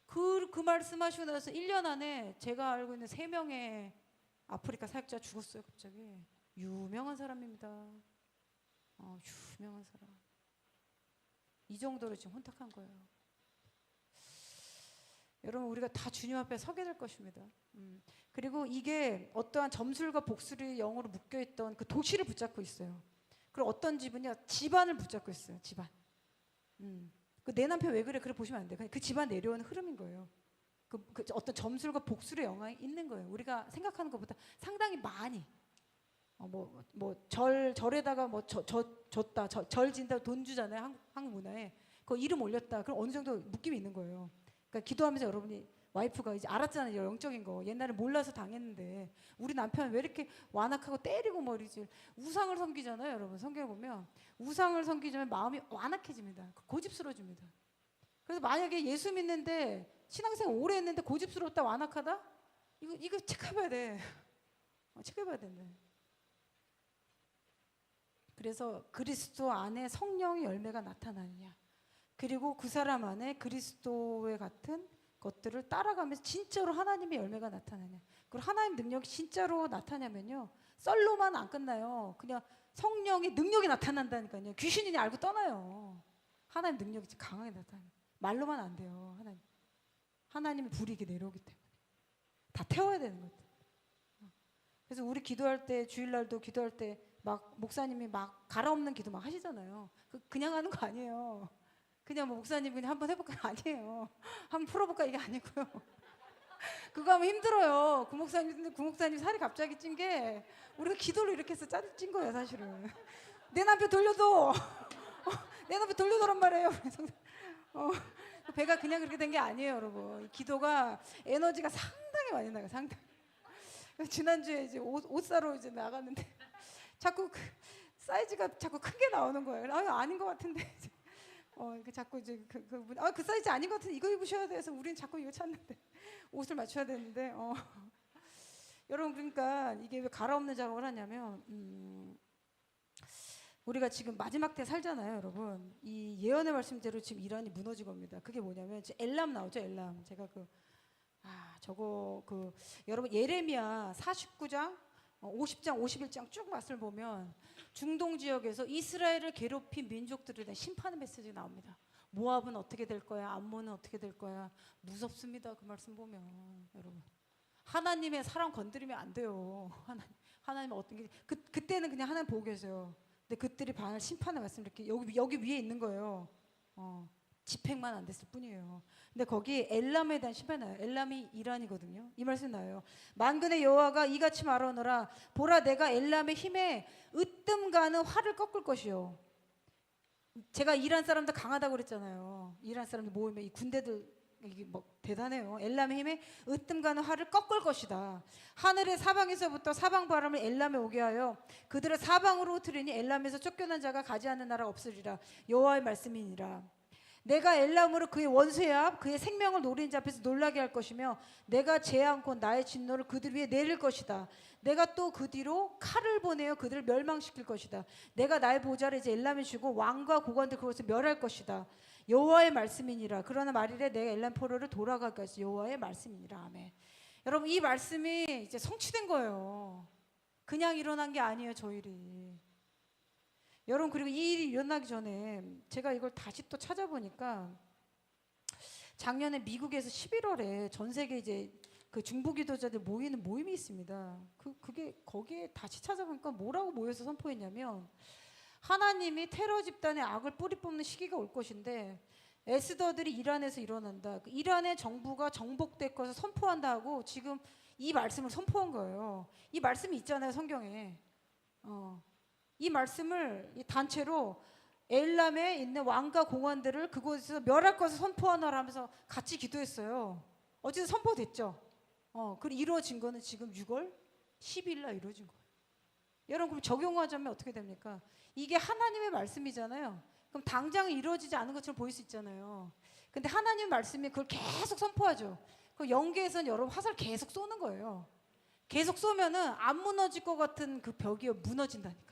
그 말씀하시고 나서 1년 안에 제가 알고 있는 3명의 아프리카 사역자 죽었어요. 갑자기. 유명한 사람입니다. 유명한 사람. 이 정도로 지금 혼탁한 거예요. 여러분, 우리가 다 주님 앞에 서게 될 것입니다. 그리고 이게 어떠한 점술과 복술의 영으로 묶여있던 그 도시를 붙잡고 있어요. 그리고 어떤 집은요, 집안을 붙잡고 있어요. 집안. 내 남편 왜 그래? 그래 보시면 안 돼요. 그 집안 내려오는 흐름인 거예요. 그 어떤 점술과 복술의 영향이 있는 거예요. 우리가 생각하는 것보다 상당히 많이. 절에다가 줬다, 절 진다, 돈 주잖아요. 한국 문화에. 그 이름 올렸다. 그럼 어느 정도 묶임이 있는 거예요. 그러니까 기도하면서 여러분이, 와이프가 이제 알았잖아요. 영적인 거. 옛날에 몰라서 당했는데 우리 남편 왜 이렇게 완악하고 때리고 머리지. 우상을 섬기잖아요. 여러분, 성경에 보면 우상을 섬기자면 마음이 완악해집니다. 고집스러워집니다. 그래서 만약에 예수 믿는데 신앙생활 오래 했는데 고집스럽다, 완악하다, 이거 체크해봐야 돼. 체크해봐야 된대. 그래서 그리스도 안에 성령의 열매가 나타나느냐, 그리고 그 사람 안에 그리스도의 같은 것들을 따라가면서 진짜로 하나님의 열매가 나타나냐. 그리고 하나님 능력이 진짜로 나타나면요, 썰로만 안 끝나요. 그냥 성령의 능력이 나타난다니까요. 귀신이니 알고 떠나요. 하나님 능력이 강하게 나타나요. 말로만 안 돼요. 하나님의 불이 이게 내려오기 때문에 다 태워야 되는 거예요. 그래서 우리 기도할 때, 주일날도 기도할 때 막 목사님이 막 갈아엎는 기도 막 하시잖아요. 그냥 하는 거 아니에요. 그냥 목사님 그냥 한번 해볼까 아니에요. 한번 풀어볼까 이게 아니고요. 그거 하면 힘들어요. 구 목사님 살이 갑자기 찐 게 우리가 기도를 이렇게 해서 찐 거예요, 사실은. 내 남편 돌려도 내 남편 돌려도란 말이에요. 배가 그냥 그렇게 된 게 아니에요, 여러분. 기도가 에너지가 상당히 많이 나가요, 상당히. 지난주에 이제 옷 사러 이제 나갔는데 자꾸 사이즈가 자꾸 크게 나오는 거예요. 아닌 것 같은데. 자꾸 이제 그 사이즈 아닌 것 같은데 이거 입으셔야 돼서 우리는 자꾸 이거 찾는데 옷을 맞춰야 되는데 여러분, 그러니까 이게 왜 갈아엎는 작업을 하냐면 우리가 지금 마지막 때 살잖아요, 여러분. 이 예언의 말씀대로 지금 이란이 무너지고 옵니다. 그게 뭐냐면 엘람 나오죠, 엘람. 제가 여러분 예레미야 49장 50장 51장 쭉 말씀을 보면 중동 지역에서 이스라엘을 괴롭힌 민족들에 대한 심판의 메시지가 나옵니다. 모압은 어떻게 될 거야, 암몬은 어떻게 될 거야. 무섭습니다. 그 말씀 보면. 여러분, 하나님의 사람 건드리면 안 돼요. 하나님은 어떤 게 그때는 그냥 하나님 보고 계세요. 근데 그들이 반을 심판의 말씀 이렇게 여기 위에 있는 거예요. 집행만 안 됐을 뿐이에요. 근데 거기 엘람에 대한 심판이 나요. 엘람이 이란이거든요. 이 말씀 나요. 만군의 여호와가 이같이 말하노라. 보라, 내가 엘람의 힘에 으뜸 가는 활을 꺾을 것이요. 제가 이란 사람들 강하다고 그랬잖아요. 이란 사람들 모이면 이 군대들 이게 뭐 대단해요. 엘람의 힘에 으뜸 가는 활을 꺾을 것이다. 하늘의 사방에서부터 사방 바람을 엘람에 오게 하여 그들을 사방으로 흩으리니 엘람에서 쫓겨난 자가 가지 않는 나라가 없으리라. 여호와의 말씀이니라. 내가 엘람으로 그의 원수의 앞 그의 생명을 노리는 자 앞에서 놀라게 할 것이며 내가 재앙코 나의 진노를 그들 위에 내릴 것이다. 내가 또 그 뒤로 칼을 보내어 그들을 멸망시킬 것이다. 내가 나의 보좌를 이제 엘람에 주고 왕과 고관들 그것을 멸할 것이다. 여호와의 말씀이니라. 그러나 말이래 내가 엘람 포로를 돌아가게 하시 여호와의 말씀이니라. 아멘. 여러분 이 말씀이 이제 성취된 거예요. 그냥 일어난 게 아니에요. 저 일이. 여러분 그리고 이 일이 일어나기 전에 제가 이걸 다시 또 찾아보니까 작년에 미국에서 11월에 전 세계 이제 그 중보기도자들 모이는 모임이 있습니다. 그게 거기에 다시 찾아보니까 뭐라고 모여서 선포했냐면 하나님이 테러 집단의 악을 뿌리 뽑는 시기가 올 것인데 에스더들이 이란에서 일어난다. 이란의 정부가 정복될 것을 선포한다 하고 지금 이 말씀을 선포한 거예요. 이 말씀이 있잖아요 성경에. 이 말씀을 이 단체로 엘람에 있는 왕과 공원들을 그곳에서 멸할 것을 선포하노라 하면서 같이 기도했어요. 어쨌든 선포됐죠. 그리고 이루어진 거는 지금 6월 10일 날 이루어진 거예요. 여러분 그럼 적용하자면 어떻게 됩니까? 이게 하나님의 말씀이잖아요. 그럼 당장 이루어지지 않은 것처럼 보일 수 있잖아요. 근데 하나님의 말씀이 그걸 계속 선포하죠. 그 영계에서는 여러분 화살 계속 쏘는 거예요. 계속 쏘면은 안 무너질 것 같은 그 벽이 무너진다니까.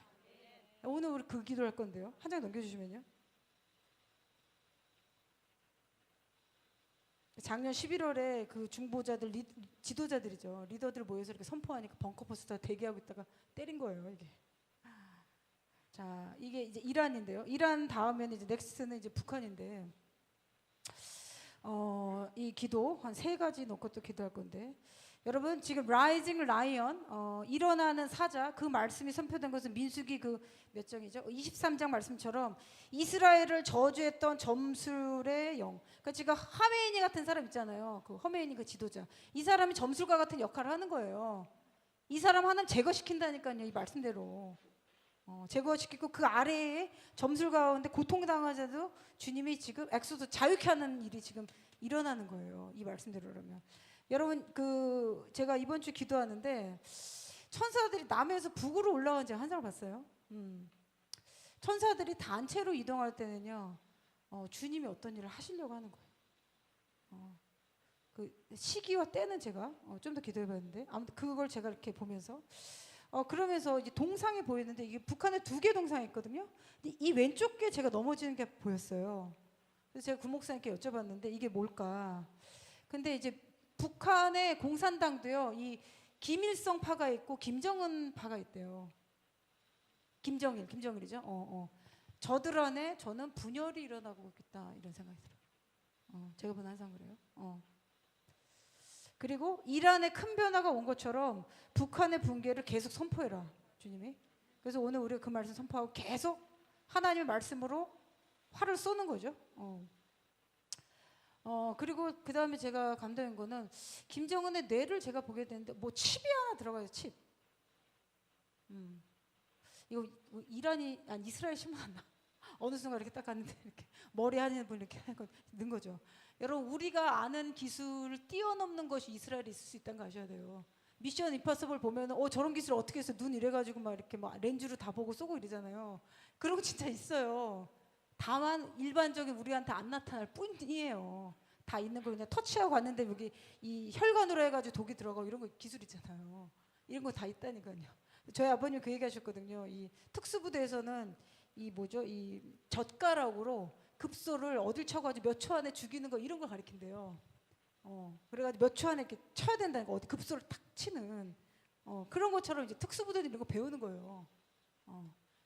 오늘 우리 그 기도할 건데요. 한 장 넘겨주시면요. 작년 11월에 그 중보자들 지도자들이죠. 리더들 모여서 이렇게 선포하니까 벙커버스터 대기하고 있다가 때린 거예요. 이게. 자, 이게 이제 이란인데요. 이란 다음에는 이제 넥스트는 이제 북한인데, 이 기도 한 3가지 놓고 또 기도할 건데, 여러분 지금 라이징 라이언 일어나는 사자 그 말씀이 선포된 것은 민수기 그 몇 장이죠? 23장 말씀처럼 이스라엘을 저주했던 점술의 영. 그러니까 지금 하메이니 같은 사람 있잖아요. 그 허메이니 그 지도자. 이 사람이 점술과 같은 역할을 하는 거예요. 이 사람 하나님 제거시킨다니까요. 이 말씀대로. 제거시키고 그 아래에 점술 가운데 고통당하자도 주님이 지금 엑소도 자유케 하는 일이 지금 일어나는 거예요. 이 말씀대로라면. 여러분 그 제가 이번 주 기도하는데 천사들이 남해에서 북으로 올라온 제가 한 사람 봤어요. 천사들이 단체로 이동할 때는요 주님이 어떤 일을 하시려고 하는 거예요. 그 시기와 때는 제가 좀 더 기도해봤는데 아무튼 그걸 제가 이렇게 보면서 그러면서 이제 동상이 보이는데 이게 북한에 2개 동상이 있거든요. 근데 이 왼쪽 게 제가 넘어지는 게 보였어요. 그래서 제가 구 목사님께 여쭤봤는데 이게 뭘까? 근데 이제 북한의 공산당도요. 이 김일성 파가 있고 김정은 파가 있대요. 김정일이죠. 저들 안에 저는 분열이 일어나고 있겠다 이런 생각이 들어요. 제가 보는 항상 그래요. 그리고 이란에 큰 변화가 온 것처럼 북한의 붕괴를 계속 선포해라 주님이. 그래서 오늘 우리가 그 말씀 선포하고 계속 하나님의 말씀으로 활을 쏘는 거죠. 그리고 그 다음에 제가 감동한 거는 김정은의 뇌를 제가 보게 되는데 뭐 칩이 하나 들어가요. 칩. 이거 이란이 아니 이스라엘 신문 안 나. 어느 순간 이렇게 딱 갔는데 이렇게 머리 하는 분 이렇게 넣은 거죠. 여러분 우리가 아는 기술을 뛰어넘는 것이 이스라엘에 있을 수 있다는 거 아셔야 돼요. 미션 임파서블 보면은 저런 기술 어떻게 해서 눈 이래가지고 막 이렇게 막 렌즈로 다 보고 쏘고 이러잖아요. 그런 거 진짜 있어요. 다만 일반적인 우리한테 안 나타날 뿐이에요. 다 있는 걸 그냥 터치하고 갔는데 여기 이 혈관으로 해가지고 독이 들어가고 이런 거 기술 있잖아요. 이런 거 다 있다니까요. 저희 아버님 그 얘기하셨거든요. 이 특수부대에서는 이 뭐죠? 이 젓가락으로 급소를 어딜 쳐가지고 몇 초 안에 죽이는 거 이런 걸 가리킨대요. 그래가지고 몇 초 안에 이렇게 쳐야 된다니까 어디 급소를 탁 치는 그런 것처럼 이제 특수부대들이 이런 거 배우는 거예요.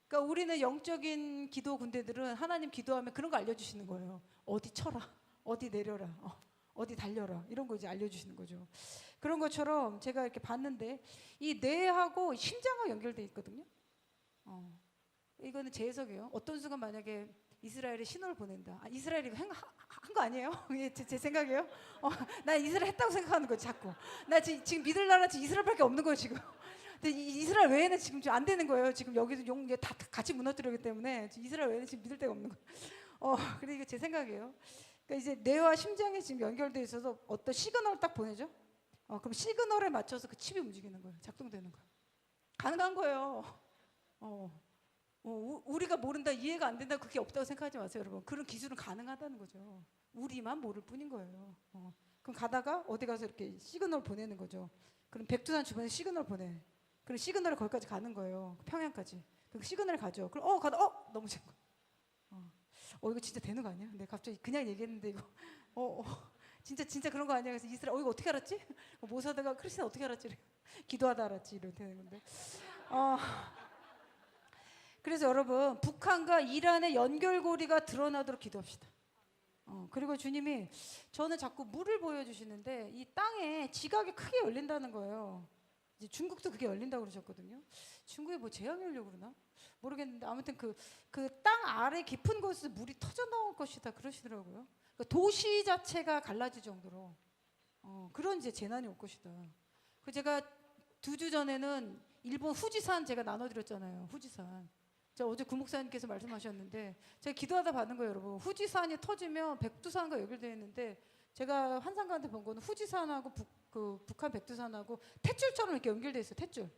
그러니까 우리는 영적인 기도 군대들은 하나님 기도하면 그런 거 알려주시는 거예요. 어디 쳐라, 어디 내려라, 어디 달려라 이런 거 이제 알려주시는 거죠. 그런 것처럼 제가 이렇게 봤는데 이 뇌하고 심장하고 연결돼 있거든요. 이거는 제 해석이에요. 어떤 순간 만약에 이스라엘에 신호를 보낸다. 이스라엘이 한 거 아니에요? 제 생각이에요. 나 이스라엘 했다고 생각하는 거지 자꾸. 나 지금 믿을 나라 지금 이스라엘밖에 없는 거예요 지금. 근데 이스라엘 외에는 지금 안 되는 거예요. 지금 여기서 다 같이 무너뜨리기 때문에 이스라엘 외에는 지금 믿을 데가 없는 거예요. 그래 이게 제 생각이에요. 그러니까 이제 뇌와 심장이 지금 연결돼 있어서 어떤 시그널을 딱 보내죠. 그럼 시그널에 맞춰서 그 칩이 움직이는 거예요. 작동되는 거예요. 가능한 거예요. 우리가 모른다, 이해가 안 된다, 그게 없다고 생각하지 마세요, 여러분. 그런 기술은 가능하다는 거죠. 우리만 모를 뿐인 거예요. 그럼 가다가 어디 가서 이렇게 시그널 보내는 거죠. 그럼 백두산 주변에 시그널 보내. 그럼 시그널이 거기까지 가는 거예요. 평양까지. 그럼 시그널 가죠. 그럼 가다 넘어진 거. 이거 진짜 되는 거 아니야? 근데 갑자기 그냥 얘기했는데 이거 진짜 그런 거 아니야? 그래서 이스라엘 이거 어떻게 알았지? 모사드가 크리스찬 어떻게 알았지? 기도하다 알았지 이렇게 되는 건데. 그래서 여러분 북한과 이란의 연결고리가 드러나도록 기도합시다. 그리고 주님이 저는 자꾸 물을 보여주시는데 이 땅에 지각이 크게 열린다는 거예요. 이제 중국도 그게 열린다고 그러셨거든요. 중국에 뭐 재앙이 오려고 그러나? 모르겠는데 아무튼 그 땅 아래 깊은 곳에서 물이 터져 나올 것이다 그러시더라고요. 그러니까 도시 자체가 갈라질 정도로 그런 이제 재난이 올 것이다. 그 제가 2주 전에는 일본 후지산 제가 나눠드렸잖아요. 후지산. 저 어제 구 목사님께서 말씀하셨는데 제가 기도하다 받는 거예요, 여러분. 후지산이 터지면 백두산과 연결되어 있는데 제가 환상가한테 본 거는 후지산하고 북한 백두산하고 탯줄처럼 이렇게 연결되어 있어요. 탯줄.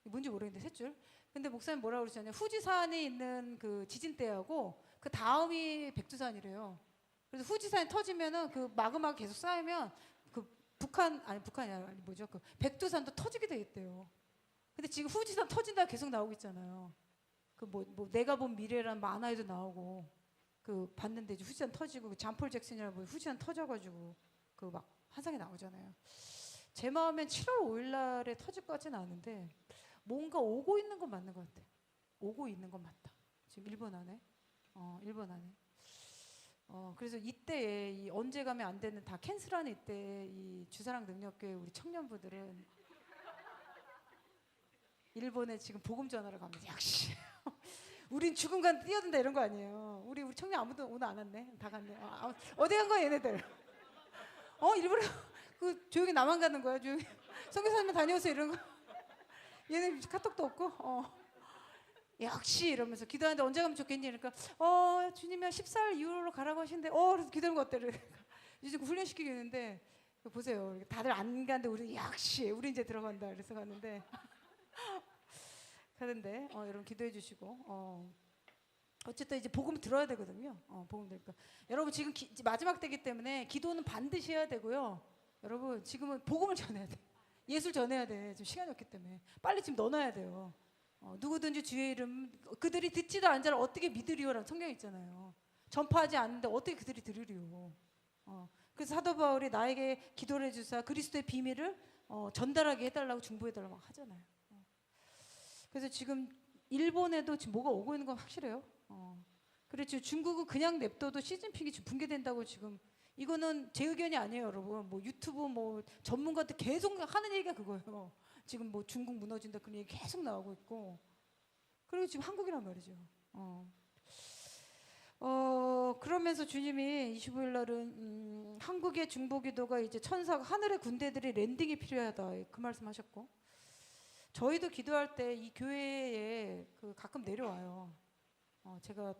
뭔지 모르겠는데 탯줄. 근데 목사님 뭐라고 그러셨냐면 후지산에 있는 그 지진대하고 그 다음이 백두산이래요. 그래서 후지산이 터지면은 그 마그마가 계속 쌓이면 그 북한이 아니라 뭐죠? 그 백두산도 터지게 되겠대요. 근데 지금 후지산 터진다 계속 나오고 있잖아요. 그 뭐 내가 본 미래란 만화에도 나오고 그 봤는데 이제 후지산 터지고 잔폴 잭슨이라고 후지산 터져가지고 그 막 환상이 나오잖아요. 제 마음엔 7월 5일 날에 터질 것 같지는 않은데 뭔가 오고 있는 건 맞는 것 같아. 오고 있는 건 맞다. 지금 일본 안에. 일본 안에. 그래서 이때에 이 언제 가면 안 되는 다 캔슬하는 이때 이 주사랑 능력교회 우리 청년부들은 일본에 지금 복음 전하러 갑니다. 역시. 우린 죽음간 뛰어든다 이런 거 아니에요. 우리 청년 아무도 오늘 안 왔네. 다 갔네. 어디 간 거야 얘네들? 일부러 그 조용히 나만 가는 거야. 조용히 선교사님 다녀오세요 이런 거. 얘네 카톡도 없고. 역시 이러면서 기도하는데 언제 가면 좋겠니? 그러니까 주님이 14일 이후로 가라고 하시는데 그래서 기도하는 거 어때? 이제 훈련시키겠는데 보세요. 다들 안 가는데 우리 역시 우리 이제 들어간다. 그래서 갔는데 여러분 기도해 주시고 어쨌든 이제 복음 들어야 되거든요. 복음 들까. 여러분 지금 마지막 때기 때문에 기도는 반드시 해야 되고요. 여러분 지금은 복음을 전해야 돼. 예술 전해야 돼. 지금 시간이 없기 때문에 빨리 지금 넣어놔야 돼요. 누구든지 주의 이름 그들이 듣지도 않은 자를 어떻게 믿으리오라는 성경 있잖아요. 전파하지 않는데 어떻게 그들이 들으리오. 그래서 사도 바울이 나에게 기도를 해주사 그리스도의 비밀을 전달하게 해달라고 중보해달라고 막 하잖아요. 그래서 지금 일본에도 지금 뭐가 오고 있는 건 확실해요. 그렇죠. 중국은 그냥 냅둬도 시진핑이 지금 붕괴된다고 지금 이거는 제 의견이 아니에요, 여러분. 뭐 유튜브 뭐 전문가들 계속 하는 얘기가 그거예요. 지금 뭐 중국 무너진다 그런 얘기 계속 나오고 있고. 그리고 지금 한국이란 말이죠. 그러면서 주님이 25일 날은 한국의 중보기도가 이제 천사가 하늘의 군대들이 랜딩이 필요하다 그 말씀하셨고 저희도 기도할 때 이 교회에 가끔 내려와요. 제가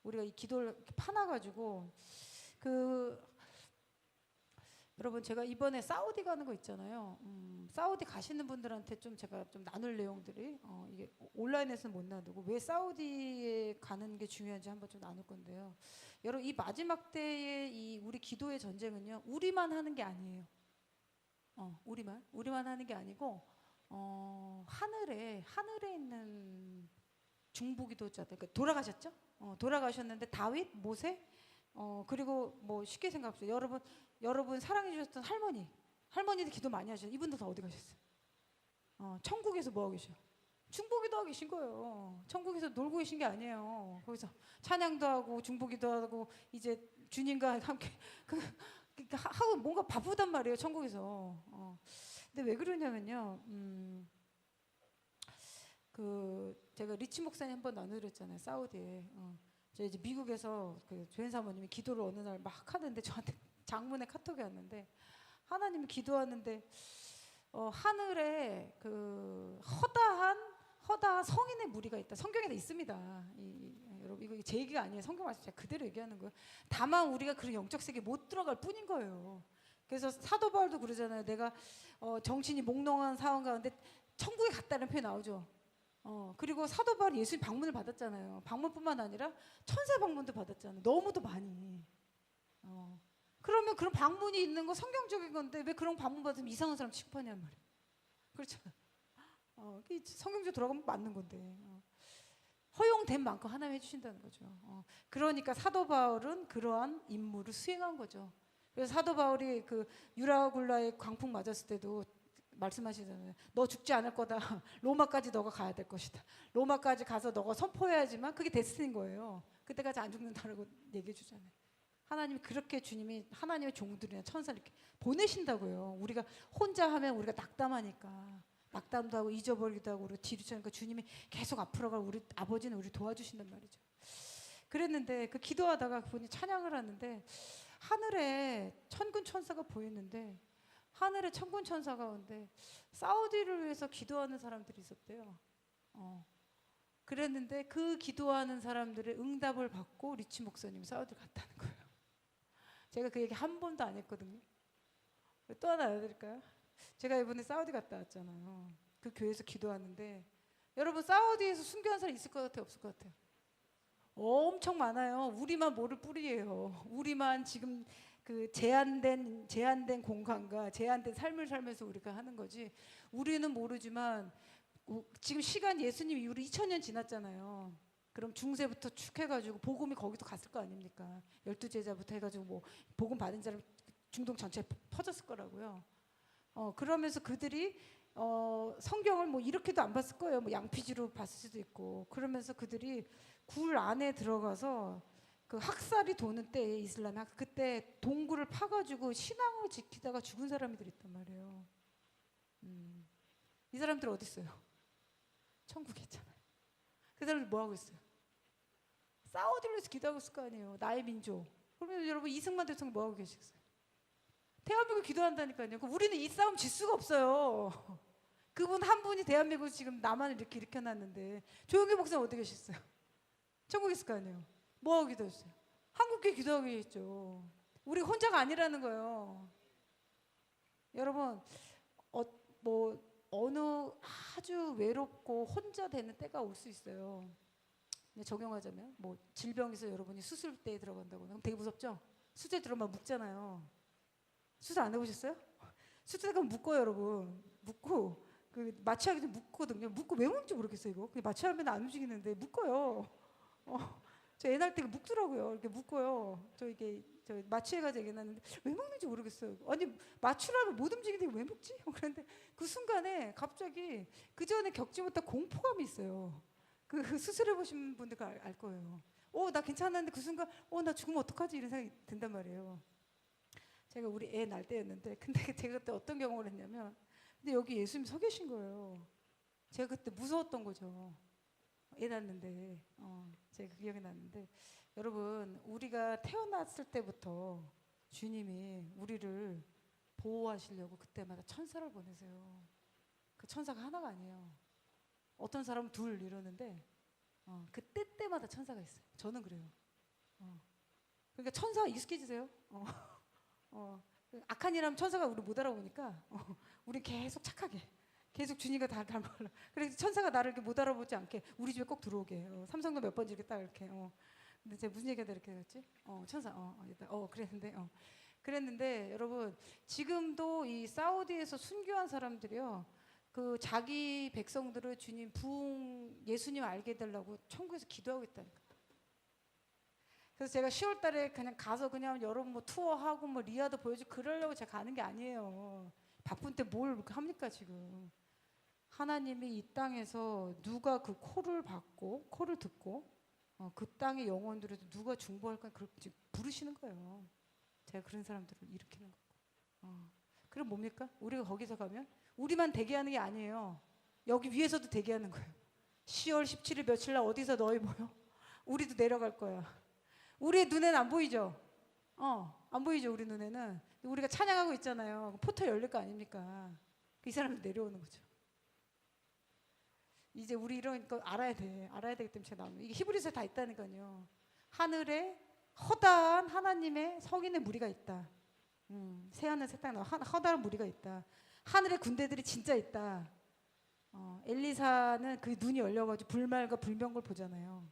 우리가 이 기도를 파놔가지고 여러분 제가 이번에 사우디 가는 거 있잖아요. 사우디 가시는 분들한테 좀 제가 좀 나눌 내용들이 이게 온라인에서는 못 나누고 왜 사우디에 가는 게 중요한지 한번 좀 나눌 건데요. 여러분 이 마지막 때의 이 우리 기도의 전쟁은요 우리만 하는 게 아니에요. 우리만 하는 게 아니고 하늘에 있는 중보기도자들 그러니까 돌아가셨죠? 돌아가셨는데 다윗, 모세 그리고 뭐 쉽게 생각해보세요. 여러분 사랑해 주셨던 할머니들 기도 많이 하셨어요. 이분들 다 어디 가셨어요? 천국에서 뭐 하고 계셔? 중보기도 하고 계신 거예요. 천국에서 놀고 계신 게 아니에요. 거기서 찬양도 하고 중보기도 하고 이제 주님과 함께 하고 뭔가 바쁘단 말이에요. 천국에서. 근데 왜 그러냐면요. 제가 리치 목사님 한번 나누셨잖아요. 사우디에. 제가 이제 미국에서 조연 사모님이 기도를 어느 날 막 하는데 저한테 장문에 카톡이 왔는데 하나님이 기도하는데 하늘에 허다한 성인의 무리가 있다. 성경에도 있습니다. 여러분 이거 제 얘기가 아니에요. 성경 말씀 제가 그대로 얘기하는 거예요. 다만 우리가 그런 영적 세계에 못 들어갈 뿐인 거예요. 그래서 사도 바울도 그러잖아요. 내가 정신이 몽롱한 상황 가운데 천국에 갔다는 표현 나오죠. 그리고 사도 바울이 예수님 방문을 받았잖아요. 방문뿐만 아니라 천사 방문도 받았잖아요. 너무도 많이. 그러면 그런 방문이 있는 거 성경적인 건데 왜 그런 방문 받으면 이상한 사람 취급하냔 말이에요. 그렇잖아. 성경적으로 돌아가면 맞는 건데. 허용된 만큼 하나님 해주신다는 거죠. 그러니까 사도 바울은 그러한 임무를 수행한 거죠. 그래서 사도 바울이 그 유라굴라의 광풍 맞았을 때도 말씀하시잖아요. 너 죽지 않을 거다. 로마까지 너가 가야 될 것이다. 로마까지 가서 너가 선포해야지만 그게 데스티니인 거예요. 그때까지 안 죽는다라고 얘기해 주잖아요. 하나님이 그렇게 주님이 하나님의 종들이나 천사를 이렇게 보내신다고요. 우리가 혼자 하면 우리가 낙담하니까 낙담도 하고 잊어버리기도 하고 우리가 뒤로차니까 주님이 계속 앞으로 갈 우리 아버지는 우리 도와주신단 말이죠. 그랬는데 그 기도하다가 그분이 찬양을 하는데 하늘에 천군 천사가 보였는데 하늘에 천군 천사 가운데 사우디를 위해서 기도하는 사람들이 있었대요. 그랬는데 그 기도하는 사람들의 응답을 받고 리치 목사님이 사우디를 갔다는 거예요. 제가 그 얘기 한 번도 안 했거든요. 또 하나 알려드릴까요? 제가 이번에 사우디 갔다 왔잖아요. 그 교회에서 기도하는데 여러분 사우디에서 순교한 사람 있을 것 같아요? 없을 것 같아요? 엄청 많아요. 우리만 모를 뿌리예요. 우리만 지금 그 제한된 공간과 제한된 삶을 살면서 우리가 하는 거지. 우리는 모르지만 지금 시간 예수님 이후로 2000년 지났잖아요. 그럼 중세부터 쭉 해가지고 복음이 거기도 갔을 거 아닙니까? 12제자부터 해가지고 뭐 복음 받은 자를 중동 전체에 퍼졌을 거라고요. 그러면서 그들이 성경을 뭐 이렇게도 안 봤을 거예요. 뭐 양피지로 봤을 수도 있고. 그러면서 그들이 굴 안에 들어가서 그 학살이 도는 때에 이슬람이 그때 동굴을 파가지고 신앙을 지키다가 죽은 사람들이 있단 말이에요. 이 사람들 어디 있어요? 천국에 있잖아요. 그 사람들 뭐 하고 있어요? 사우디를 위해서 기도하고 있을 거 아니에요. 나의 민족. 그러면 여러분 이승만 대통령 뭐 하고 계시겠어요? 대한민국 기도한다니까요. 우리는 이 싸움 질 수가 없어요. 그분 한 분이 대한민국 지금 남한을 이렇게 일으켜놨는데 조영기 목사님 어디 계셨어요? 천국에 있을 거 아니에요. 뭐 하고 기도했어요? 한국교회 기도하고 계셨죠. 우리 혼자가 아니라는 거예요. 여러분 어느 아주 외롭고 혼자 되는 때가 올 수 있어요. 적용하자면 뭐 질병에서 여러분이 수술대에 들어간다고 그럼 되게 무섭죠? 수술대 들어가면 묵잖아요. 수술 안 해보셨어요? 수술대 가면 묶어요, 여러분. 묶고 그 마취하기 전에 묶거든요. 묶고 왜 묶는지 모르겠어요, 이거. 마취하면 안 움직이는데 묶어요. 저 애 날 때 묶더라고요. 이렇게 묶어요. 저 마취해가지고 애기 낳는데 왜 묶는지 모르겠어요. 아니 마취라면 못 움직이는데 왜 묶지? 그런데 그 순간에 갑자기 그 전에 겪지 못한 공포감이 있어요. 그 수술해 보신 분들 알 거예요. 나 괜찮았는데 그 순간 나 죽으면 어떡하지 이런 생각이 든단 말이에요. 제가 우리 애 날 때였는데 근데 제가 그때 어떤 경험을 했냐면 근데 여기 예수님 서 계신 거예요. 제가 그때 무서웠던 거죠. 애 낳는데 제가 그 기억이 났는데 여러분 우리가 태어났을 때부터 주님이 우리를 보호하시려고 그때마다 천사를 보내세요. 그 천사가 하나가 아니에요. 어떤 사람은 둘 이러는데 그 때때마다 천사가 있어요. 저는 그래요. 그러니까 천사 익숙해지세요. 악한 일하면 천사가 우리 못 알아보니까 우리 계속 착하게 계속 주님과 다 닮아라. 그래서 천사가 나를 이렇게 못 알아보지 않게 우리 집에 꼭 들어오게. 삼성도 몇 번째 이렇게 딱 이렇게. 근데 제가 무슨 얘기하다 이렇게 했지? 천사. 그랬는데 여러분 지금도 이 사우디에서 순교한 사람들이요. 그 자기 백성들을 주님 부흥 예수님 알게 해달라고 천국에서 기도하고 있다니까. 그래서 제가 10월 달에 그냥 가서 그냥 여러분 뭐 투어하고 뭐 리아도 보여주고 그러려고 제가 가는 게 아니에요. 바쁜 때 뭘 합니까 지금. 하나님이 이 땅에서 누가 그 코를 듣고 그 땅의 영혼들에도 누가 중보할까 그렇게 부르시는 거예요. 제가 그런 사람들을 일으키는 거고. 그럼 뭡니까? 우리가 거기서 가면 우리만 대기하는 게 아니에요. 여기 위에서도 대기하는 거예요. 10월 17일 며칠 날 어디서 너희 모여? 우리도 내려갈 거야. 우리의 눈에는 안 보이죠? 안 보이죠 우리 눈에는. 우리가 찬양하고 있잖아요. 포털 열릴 거 아닙니까? 이 사람들 내려오는 거죠. 이제 우리 이런 거 알아야 되기 때문에 제가 나오는 이게 히브리서에 다 있다니까요. 하늘에 허다한 하나님의 성인의 무리가 있다. 새하늘 새 땅 허다한 무리가 있다. 하늘의 군대들이 진짜 있다. 엘리사는 그 눈이 열려가지고 불말과 불병걸 보잖아요.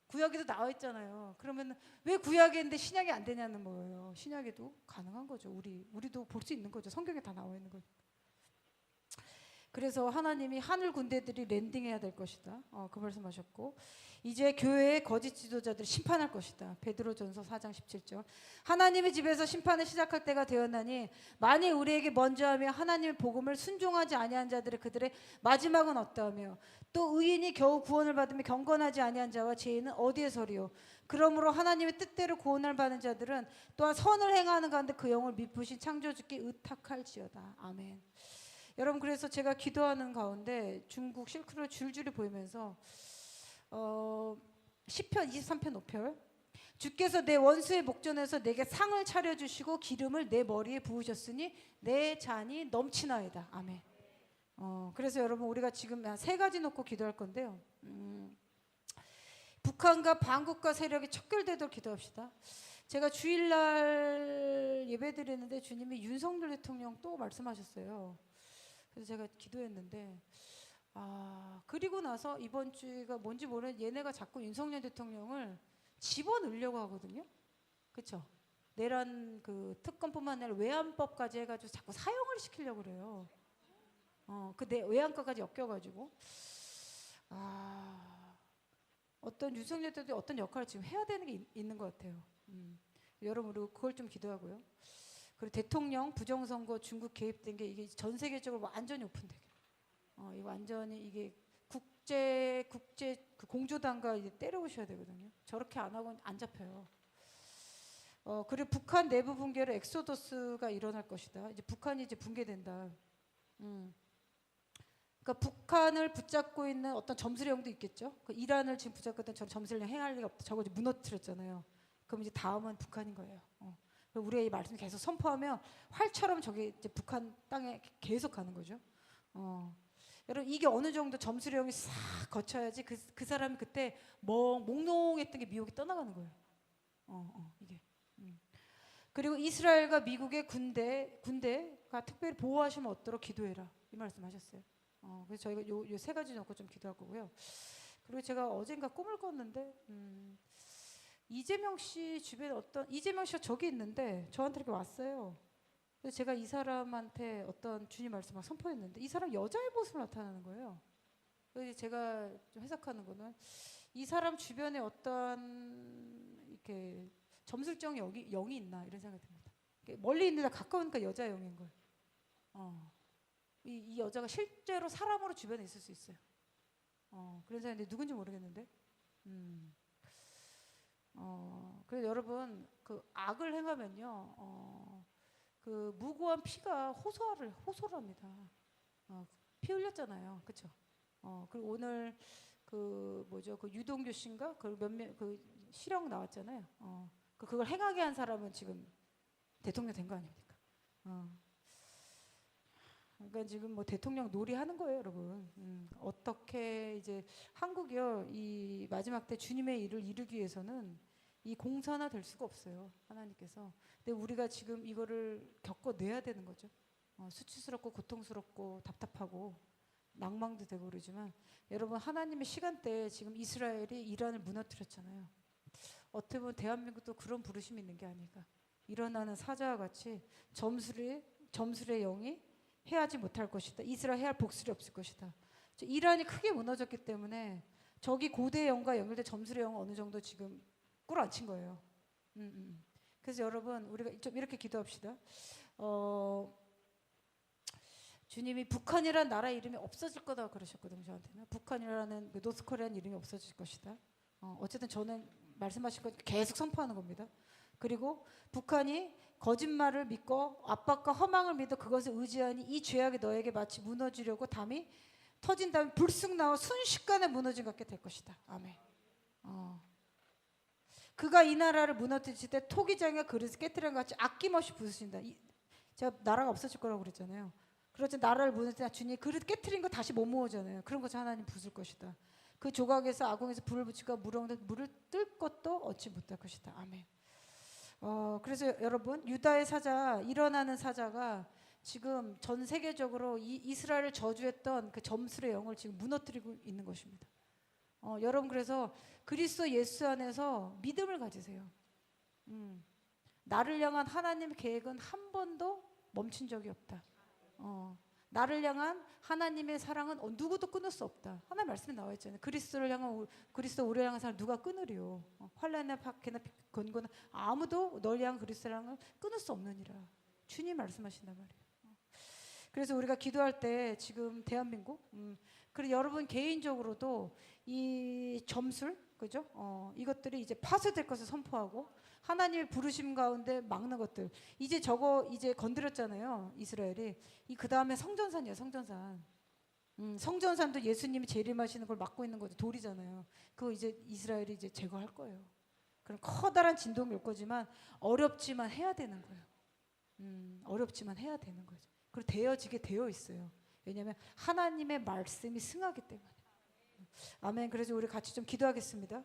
구약에도 나와 있잖아요. 그러면 왜 구약에 있는데 신약이 안 되냐는 거예요. 신약에도 가능한 거죠. 우리도 볼 수 있는 거죠. 성경에 다 나와 있는 거죠. 그래서 하나님이 하늘 군대들이 랜딩해야 될 것이다. 그 말씀하셨고, 이제 교회의 거짓 지도자들을 심판할 것이다. 베드로전서 4장 17절. 하나님의 집에서 심판을 시작할 때가 되었나니 만일 우리에게 먼저하며 하나님의 복음을 순종하지 아니한 자들의 그들의 마지막은 어떠하며 또 의인이 겨우 구원을 받으며 경건하지 아니한 자와 죄인은 어디에 서리요. 그러므로 하나님의 뜻대로 구원을 받는 자들은 또한 선을 행하는 가운데 그 영을 미쁘신 창조주께 의탁할지어다. 아멘. 여러분, 그래서 제가 기도하는 가운데 중국 실크로 줄줄이 보이면서 시편 23편 5편, 주께서 내 원수의 목전에서 내게 상을 차려주시고 기름을 내 머리에 부으셨으니 내 잔이 넘치나이다. 아멘. 그래서 여러분, 우리가 지금 한 세 가지 놓고 기도할 건데요. 북한과 반국가 세력이 척결되도록 기도합시다. 제가 주일날 예배 드리는데 주님이 윤석열 대통령 또 말씀하셨어요. 그래서 제가 기도했는데, 그리고 나서 이번 주가 뭔지 모르는데 얘네가 자꾸 윤석열 대통령을 집어넣으려고 하거든요. 그렇죠? 내란 그 특검뿐만 아니라 외환법까지 해가지고 자꾸 사형을 시키려고 그래요. 그 외환과까지 엮여가지고 어떤 윤석열 대통령이 어떤 역할을 지금 해야 되는 게 있는 것 같아요. 여러분, 우리 그걸 좀 기도하고요. 그리고 대통령 부정선거 중국 개입된 게 이게 전 세계적으로 완전히 오픈되게. 이 완전히 이게 국제 그 공조단과 이제 때려오셔야 되거든요. 저렇게 안 하고는 안 잡혀요. 그리고 북한 내부 붕괴로 엑소더스가 일어날 것이다. 이제 북한이 이제 붕괴된다. 그러니까 북한을 붙잡고 있는 어떤 점수령도 있겠죠. 그 이란을 지금 붙잡고 있던 점수령 행할 리가 없다. 저거 이제 무너뜨렸잖아요. 그럼 이제 다음은 북한인 거예요. 우리의 이 말씀 계속 선포하면 활처럼 저기 이제 북한 땅에 계속 가는 거죠. 여러분, 이게 어느 정도 점수령이 싹 거쳐야지 그 사람이 그때 몽롱했던 게 미혹이 떠나가는 거예요. 이게. 그리고 이스라엘과 미국의 군대가 특별히 보호하시면 얻도록 기도해라. 이 말씀하셨어요. 그래서 저희가 요 세 가지 놓고 좀 기도할 거고요. 그리고 제가 어젠가 꿈을 꿨는데 이재명 씨 주변에 이재명 씨가 저기 있는데 저한테 이렇게 왔어요. 그래서 제가 이 사람한테 어떤 주님 말씀을 선포했는데 이 사람 여자의 모습을 나타나는 거예요. 그래서 제가 좀 해석하는 거는 이 사람 주변에 어떤 이렇게 점술정 영이 있나 이런 생각이 듭니다. 멀리 있는데 가까우니까 여자 영인 거예요. 이 여자가 실제로 사람으로 주변에 있을 수 있어요. 그래서 근데 누군지 모르겠는데. 그래서 여러분, 그 악을 행하면요, 그 무고한 피가 호소를 합니다. 피 흘렸잖아요, 그렇죠? 그리고 오늘 그 뭐죠, 그 유동규 씨인가, 그 몇몇 그 실형 나왔잖아요. 그걸 행하게 한 사람은 지금 대통령 된 거 아닙니까? 그러니까 지금 뭐 대통령 놀이하는 거예요, 여러분. 어떻게 이제 한국이요, 이 마지막 때 주님의 일을 이루기 위해서는 이 공산화 될 수가 없어요, 하나님께서. 근데 우리가 지금 이거를 겪어내야 되는 거죠. 수치스럽고 고통스럽고 답답하고 낭망도 되고 그러지만 여러분, 하나님의 시간대에 지금 이스라엘이 이란을 무너뜨렸잖아요. 어떻게 보면 대한민국도 그런 부르심이 있는 게 아닐까. 일어나는 사자와 같이 점술의 영이 해하지 못할 것이다. 이스라엘 해할 복술이 없을 것이다. 이란이 크게 무너졌기 때문에 저기 고대의 영과 연결된 점술의 영은 어느 정도 지금 꿇어앉힌 거예요. 그래서 여러분, 우리가 좀 이렇게 기도합시다. 주님이 북한이라는 나라 이름이 없어질 거다 그러셨거든요, 저한테는. 북한이라는 그 노스코리아는 이름이 없어질 것이다. 어쨌든 저는 말씀하신 거 계속 선포하는 겁니다. 그리고 북한이 거짓말을 믿고 압박과 허망을 믿어 그것을 의지하니 이 죄악이 너에게 마치 무너지려고 담이 터진 다음에 불쑥 나와 순식간에 무너진 것 같게 될 것이다. 아멘. 그가 이 나라를 무너뜨릴 때 토기장의 그릇을 깨뜨린 것 같이 아낌없이 부수신다. 제가 나라가 없어질 거라고 그랬잖아요. 그렇지, 나라를 무너뜨릴 때 주님 그릇 깨뜨린 거 다시 못 모으잖아요. 그런 것이 하나님 부술 것이다. 그 조각에서 아궁에서 불을 붙이고 물을 뜰 것도 얻지 못할 것이다. 아멘. 그래서 여러분, 유다의 사자, 일어나는 사자가 지금 전 세계적으로 이스라엘을 저주했던 그 점술의 영을 지금 무너뜨리고 있는 것입니다. 여러분 그래서 그리스도 예수 안에서 믿음을 가지세요. 나를 향한 하나님의 계획은 한 번도 멈춘 적이 없다. 나를 향한 하나님의 사랑은 누구도 끊을 수 없다. 하나님 말씀에 나와 있잖아요. 그리스도 우리를 향한 사랑 누가 끊으리요? 환난이나 박해나 권고나 아무도 널 향한 그리스도를 향한 끊을 수 없느니라. 주님 말씀하신단 말이에요. 그래서 우리가 기도할 때 지금 대한민국, 그리고 여러분 개인적으로도 이 점술, 그죠? 이것들이 이제 파쇄될 것을 선포하고 하나님의 부르심 가운데 막는 것들. 이제 저거 이제 건드렸잖아요. 이스라엘이. 그 다음에 성전산이에요. 성전산. 성전산도 예수님이 재림하시는 걸 막고 있는 거죠. 돌이잖아요. 그거 이제 이스라엘이 이제 제거할 거예요. 그럼 커다란 진동이 올 거지만 어렵지만 해야 되는 거예요. 어렵지만 해야 되는 거죠. 그리고 되어지게 되어 있어요. 왜냐하면 하나님의 말씀이 승하기 때문에. 아멘. 그래서 우리 같이 좀 기도하겠습니다.